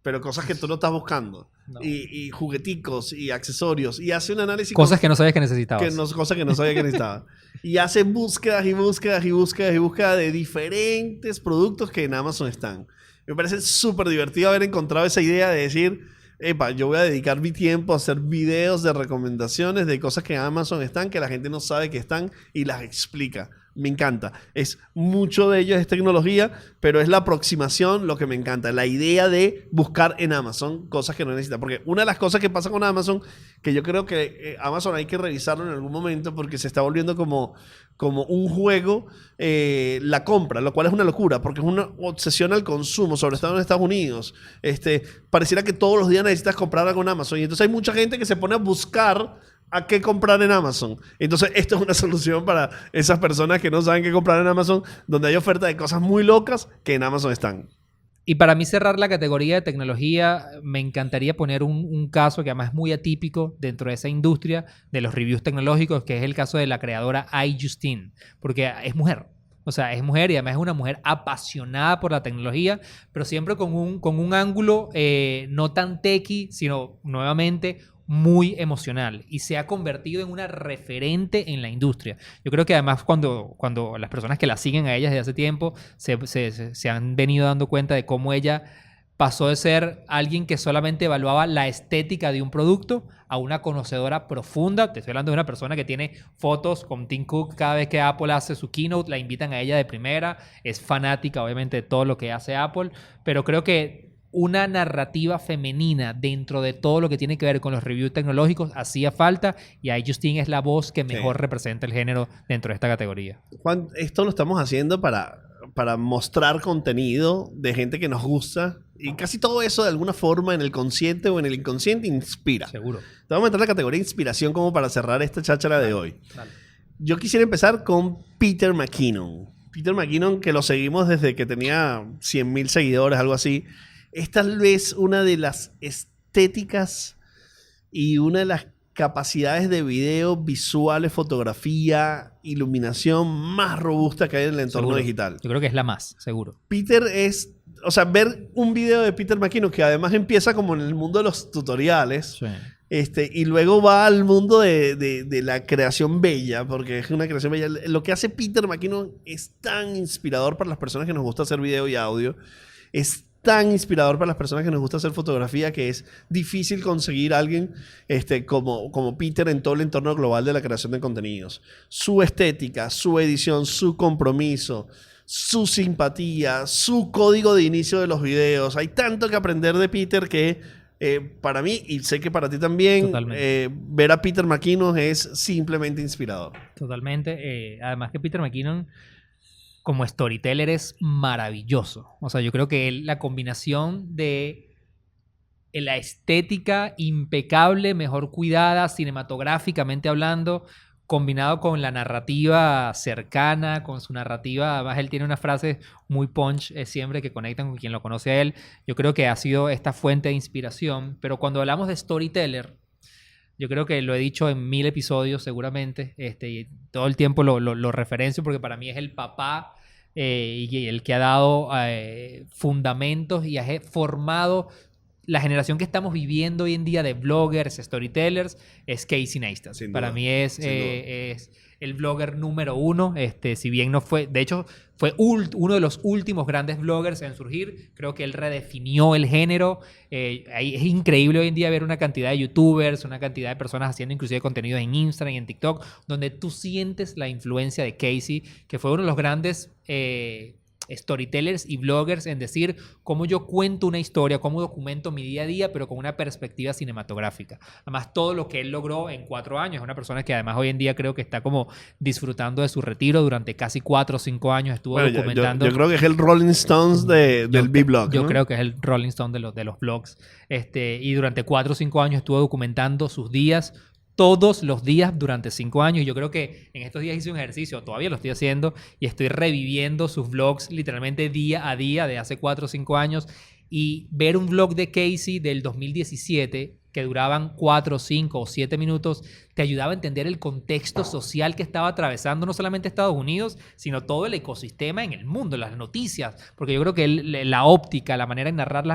pero cosas que tú no estás buscando. No. Y jugueticos y accesorios, y hace un análisis. Cosas que no sabías que necesitabas. Cosas que no sabía que necesitaba. Y hace búsquedas de diferentes productos que en Amazon están. Me parece súper divertido haber encontrado esa idea de decir: epa, yo voy a dedicar mi tiempo a hacer videos de recomendaciones de cosas que en Amazon están, que la gente no sabe que están, y las explica. Me encanta. Mucho de ello es tecnología, pero es la aproximación lo que me encanta. La idea de buscar en Amazon cosas que no necesita. Porque una de las cosas que pasa con Amazon, que yo creo que Amazon hay que revisarlo en algún momento, porque se está volviendo como un juego, la compra, lo cual es una locura, porque es una obsesión al consumo, sobre todo en Estados Unidos. Pareciera que todos los días necesitas comprar algo en Amazon. Y entonces hay mucha gente que se pone a buscar a qué comprar en Amazon. Entonces, esto es una solución para esas personas que no saben qué comprar en Amazon, donde hay oferta de cosas muy locas que en Amazon están. Y para mí cerrar la categoría de tecnología, me encantaría poner un caso que además es muy atípico dentro de esa industria de los reviews tecnológicos, que es el caso de la creadora iJustine, porque es mujer. O sea, es mujer y además es una mujer apasionada por la tecnología, pero siempre con un ángulo no tan techy, sino nuevamente muy emocional y se ha convertido en una referente en la industria. Yo creo que además cuando las personas que la siguen a ella desde hace tiempo se han venido dando cuenta de cómo ella pasó de ser alguien que solamente evaluaba la estética de un producto a una conocedora profunda. Te estoy hablando de una persona que tiene fotos con Tim Cook cada vez que Apple hace su keynote, la invitan a ella de primera, es fanática obviamente de todo lo que hace Apple, pero creo que una narrativa femenina dentro de todo lo que tiene que ver con los reviews tecnológicos hacía falta y ahí Justine es la voz que mejor representa el género dentro de esta categoría. Juan, esto lo estamos haciendo para mostrar contenido de gente que nos gusta y casi todo eso de alguna forma en el consciente o en el inconsciente inspira. Seguro. Te vamos a meter la categoría inspiración como para cerrar esta cháchara de hoy. Dale. Yo quisiera empezar con Peter McKinnon. Peter McKinnon, que lo seguimos desde que tenía 100,000 seguidores, algo así. Es tal vez una de las estéticas y una de las capacidades de video, visuales, fotografía, iluminación más robusta que hay en el entorno digital. Yo creo que es la más, seguro. Peter es, o sea, ver un video de Peter McKinnon que además empieza como en el mundo de los tutoriales, y luego va al mundo de la creación bella, porque es una creación bella. Lo que hace Peter McKinnon es tan inspirador para las personas que nos gusta hacer video y audio. Es tan inspirador para las personas que nos gusta hacer fotografía que es difícil conseguir a alguien como Peter en todo el entorno global de la creación de contenidos. Su estética, su edición, su compromiso, su simpatía, su código de inicio de los videos. Hay tanto que aprender de Peter que para mí, y sé que para ti también, ver a Peter McKinnon es simplemente inspirador. Totalmente. Además que Peter McKinnon como storyteller es maravilloso. O sea, yo creo que la combinación de la estética impecable, mejor cuidada, cinematográficamente hablando, combinado con la narrativa cercana, con su narrativa, además él tiene unas frases muy punch siempre que conectan con quien lo conoce a él. Yo creo que ha sido esta fuente de inspiración, pero cuando hablamos de storyteller, yo creo que lo he dicho en 1000 episodios seguramente, y todo el tiempo lo referencio porque para mí es el papá y el que ha dado fundamentos y ha formado la generación que estamos viviendo hoy en día de bloggers, storytellers, es Casey Neistat. Para mí es el blogger número uno. Si bien no fue, de hecho, fue uno de los últimos grandes bloggers en surgir. Creo que él redefinió el género. Es increíble hoy en día ver una cantidad de youtubers, una cantidad de personas haciendo inclusive contenido en Instagram y en TikTok, donde tú sientes la influencia de Casey, que fue uno de los grandes storytellers y bloggers en decir cómo yo cuento una historia, cómo documento mi día a día, pero con una perspectiva cinematográfica. Además, todo lo que él logró en 4 años. Es una persona que además hoy en día creo que está como disfrutando de su retiro. Durante casi 4 o 5 años estuvo documentando. Yo creo que es el Rolling Stones del B-Blog. Yo creo que es el Rolling Stone de los blogs. Y durante 4 o 5 años estuvo documentando sus días, todos los días durante 5 años. Yo creo que en estos días hice un ejercicio, todavía lo estoy haciendo, y estoy reviviendo sus vlogs literalmente día a día de hace 4 o 5 años. Y ver un vlog de Casey del 2017 que duraban 4, 5 o 7 minutos, te ayudaba a entender el contexto social que estaba atravesando no solamente Estados Unidos, sino todo el ecosistema en el mundo, las noticias. Porque yo creo que la óptica, la manera de narrar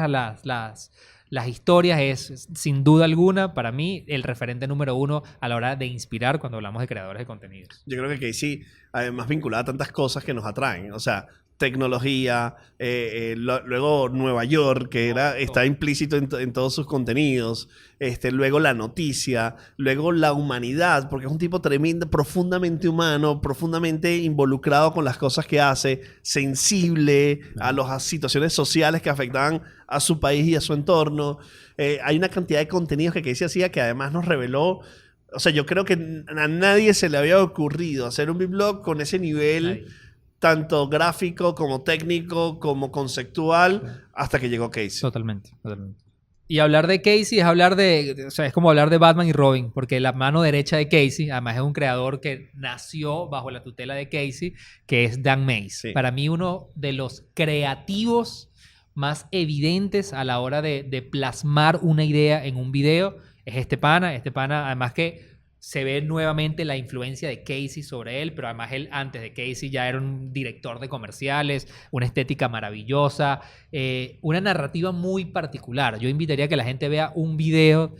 las historias es, sin duda alguna, para mí, el referente número uno a la hora de inspirar cuando hablamos de creadores de contenidos. Yo creo que Casey, además vinculada a tantas cosas que nos atraen. O sea, tecnología, luego Nueva York, que está implícito en todos sus contenidos, luego la noticia, luego la humanidad, porque es un tipo tremendo, profundamente humano, profundamente involucrado con las cosas que hace, sensible a las situaciones sociales que afectaban a su país y a su entorno. Hay una cantidad de contenidos que Casey hacía que además nos reveló. O sea, yo creo que a nadie se le había ocurrido hacer un B-Blog con ese nivel tanto gráfico como técnico como conceptual hasta que llegó Casey. Totalmente. Y hablar de Casey es hablar o sea, es como hablar de Batman y Robin, porque la mano derecha de Casey, además es un creador que nació bajo la tutela de Casey, que es Dan Mays. Sí. Para mí uno de los creativos más evidentes a la hora de plasmar una idea en un video es este pana además que se ve nuevamente la influencia de Casey sobre él, pero además él antes de Casey ya era un director de comerciales, una estética maravillosa, una narrativa muy particular. Yo invitaría a que la gente vea un video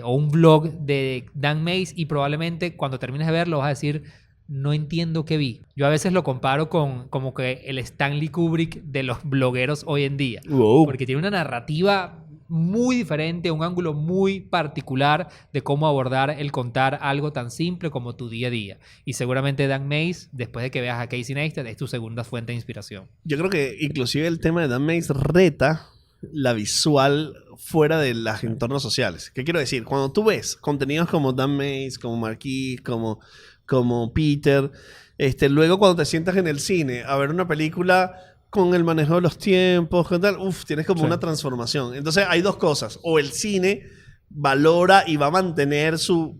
o un vlog de Dan Mays y probablemente cuando termines de verlo vas a decir, no entiendo qué vi. Yo a veces lo comparo con como que el Stanley Kubrick de los blogueros hoy en día, porque tiene una narrativa muy diferente, un ángulo muy particular de cómo abordar el contar algo tan simple como tu día a día. Y seguramente Dan Mays, después de que veas a Casey Neistat, es tu segunda fuente de inspiración. Yo creo que inclusive el tema de Dan Mays reta la visual fuera de los entornos sociales. ¿Qué quiero decir? Cuando tú ves contenidos como Dan Mays, como Marquis, como Peter, luego cuando te sientas en el cine a ver una película con el manejo de los tiempos, tienes como una transformación. Entonces hay dos cosas. O el cine valora y va a mantener su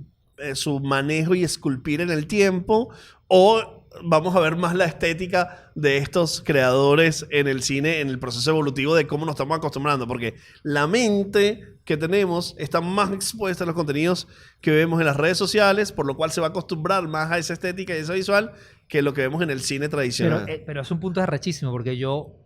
manejo y esculpir en el tiempo, o vamos a ver más la estética de estos creadores en el cine, en el proceso evolutivo de cómo nos estamos acostumbrando. Porque la mente que tenemos está más expuesta a los contenidos que vemos en las redes sociales, por lo cual se va a acostumbrar más a esa estética y esa visual que lo que vemos en el cine tradicional. Pero es un punto arrechísimo, porque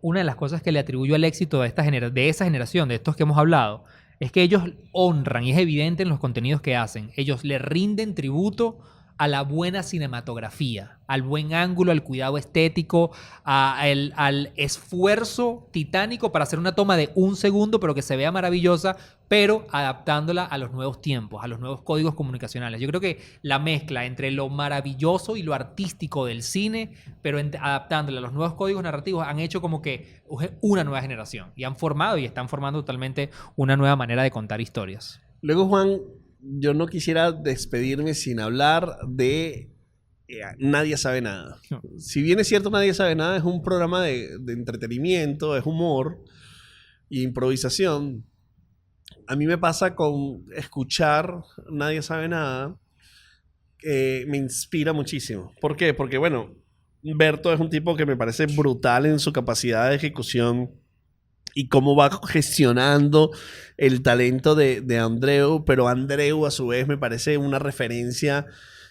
una de las cosas que le atribuyo al éxito de esa generación, de estos que hemos hablado, es que ellos honran, y es evidente en los contenidos que hacen, ellos le rinden tributo a la buena cinematografía, al buen ángulo, al cuidado estético, al esfuerzo titánico para hacer una toma de 1 segundo, pero que se vea maravillosa, pero adaptándola a los nuevos tiempos, a los nuevos códigos comunicacionales. Yo creo que la mezcla entre lo maravilloso y lo artístico del cine, pero adaptándola a los nuevos códigos narrativos, han hecho como que una nueva generación. Y han formado y están formando totalmente una nueva manera de contar historias. Luego, Juan, yo no quisiera despedirme sin hablar de Nadie Sabe Nada. Si bien es cierto, Nadie Sabe Nada es un programa de entretenimiento, es humor e improvisación. A mí me pasa con escuchar Nadie Sabe Nada, que me inspira muchísimo. ¿Por qué? Porque, bueno, Berto es un tipo que me parece brutal en su capacidad de ejecución y cómo va gestionando el talento de Andreu, pero Andreu a su vez me parece una referencia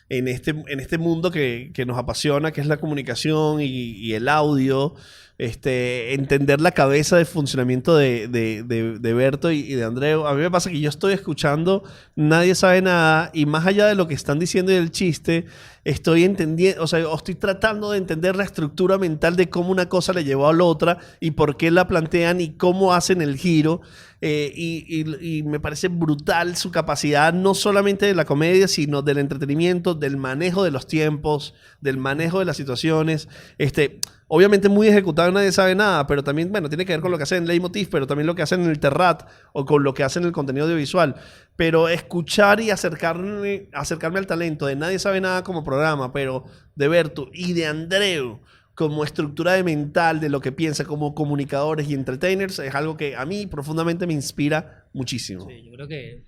en este mundo que nos apasiona, que es la comunicación y el audio. Entender la cabeza de funcionamiento de Berto y de Andreu. A mí me pasa que yo estoy escuchando Nadie Sabe Nada, y más allá de lo que están diciendo y del chiste, estoy entendiendo, estoy tratando de entender la estructura mental de cómo una cosa le llevó a la otra y por qué la plantean y cómo hacen el giro. Y me parece brutal su capacidad, no solamente de la comedia, sino del entretenimiento, del manejo de los tiempos, del manejo de las situaciones. Obviamente muy ejecutado, Nadie Sabe Nada, pero también, bueno, tiene que ver con lo que hacen en Leitmotiv, pero también lo que hacen en el Terrat o con lo que hacen en el contenido audiovisual. Pero escuchar y acercarme al talento de Nadie Sabe Nada como programa, pero de Berto y de Andreu como estructura de mental de lo que piensa como comunicadores y entertainers, es algo que a mí profundamente me inspira muchísimo. Sí, yo creo que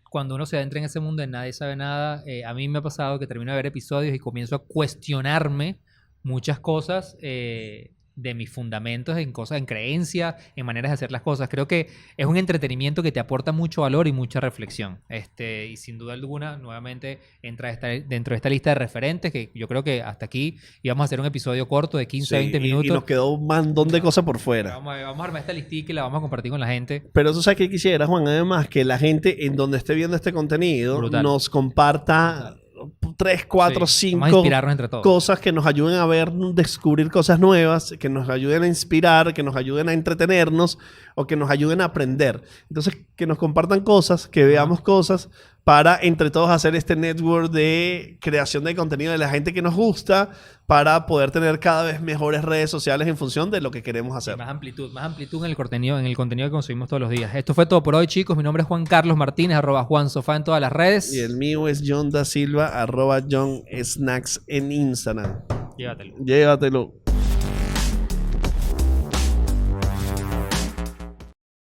cuando uno se adentra en ese mundo de Nadie Sabe Nada, a mí me ha pasado que termino de ver episodios y comienzo a cuestionarme muchas cosas de mis fundamentos, en cosas, en creencias, en maneras de hacer las cosas. Creo que es un entretenimiento que te aporta mucho valor y mucha reflexión. Y sin duda alguna, nuevamente entra dentro de esta lista de referentes, que yo creo que hasta aquí íbamos a hacer un episodio corto de 15 a 20 minutos. Y nos quedó un montón de cosas por fuera. Vamos a armar esta listica y la vamos a compartir con la gente. Pero tú sabes que quisiera, Juan, además, que la gente en donde esté viendo este contenido nos comparta 3, 4, 5 cosas que nos ayuden a ver, descubrir cosas nuevas, que nos ayuden a inspirar, que nos ayuden a entretenernos o que nos ayuden a aprender. Entonces, que nos compartan cosas, que veamos cosas para entre todos hacer este network de creación de contenido de la gente que nos gusta, para poder tener cada vez mejores redes sociales en función de lo que queremos hacer. Más amplitud en el contenido que consumimos todos los días. Esto fue todo por hoy, chicos. Mi nombre es Juan Carlos Martínez, @JuanSofá en todas las redes. Y el mío es John Da Silva, @JohnSnacks en Instagram. Llévatelo. Llévatelo.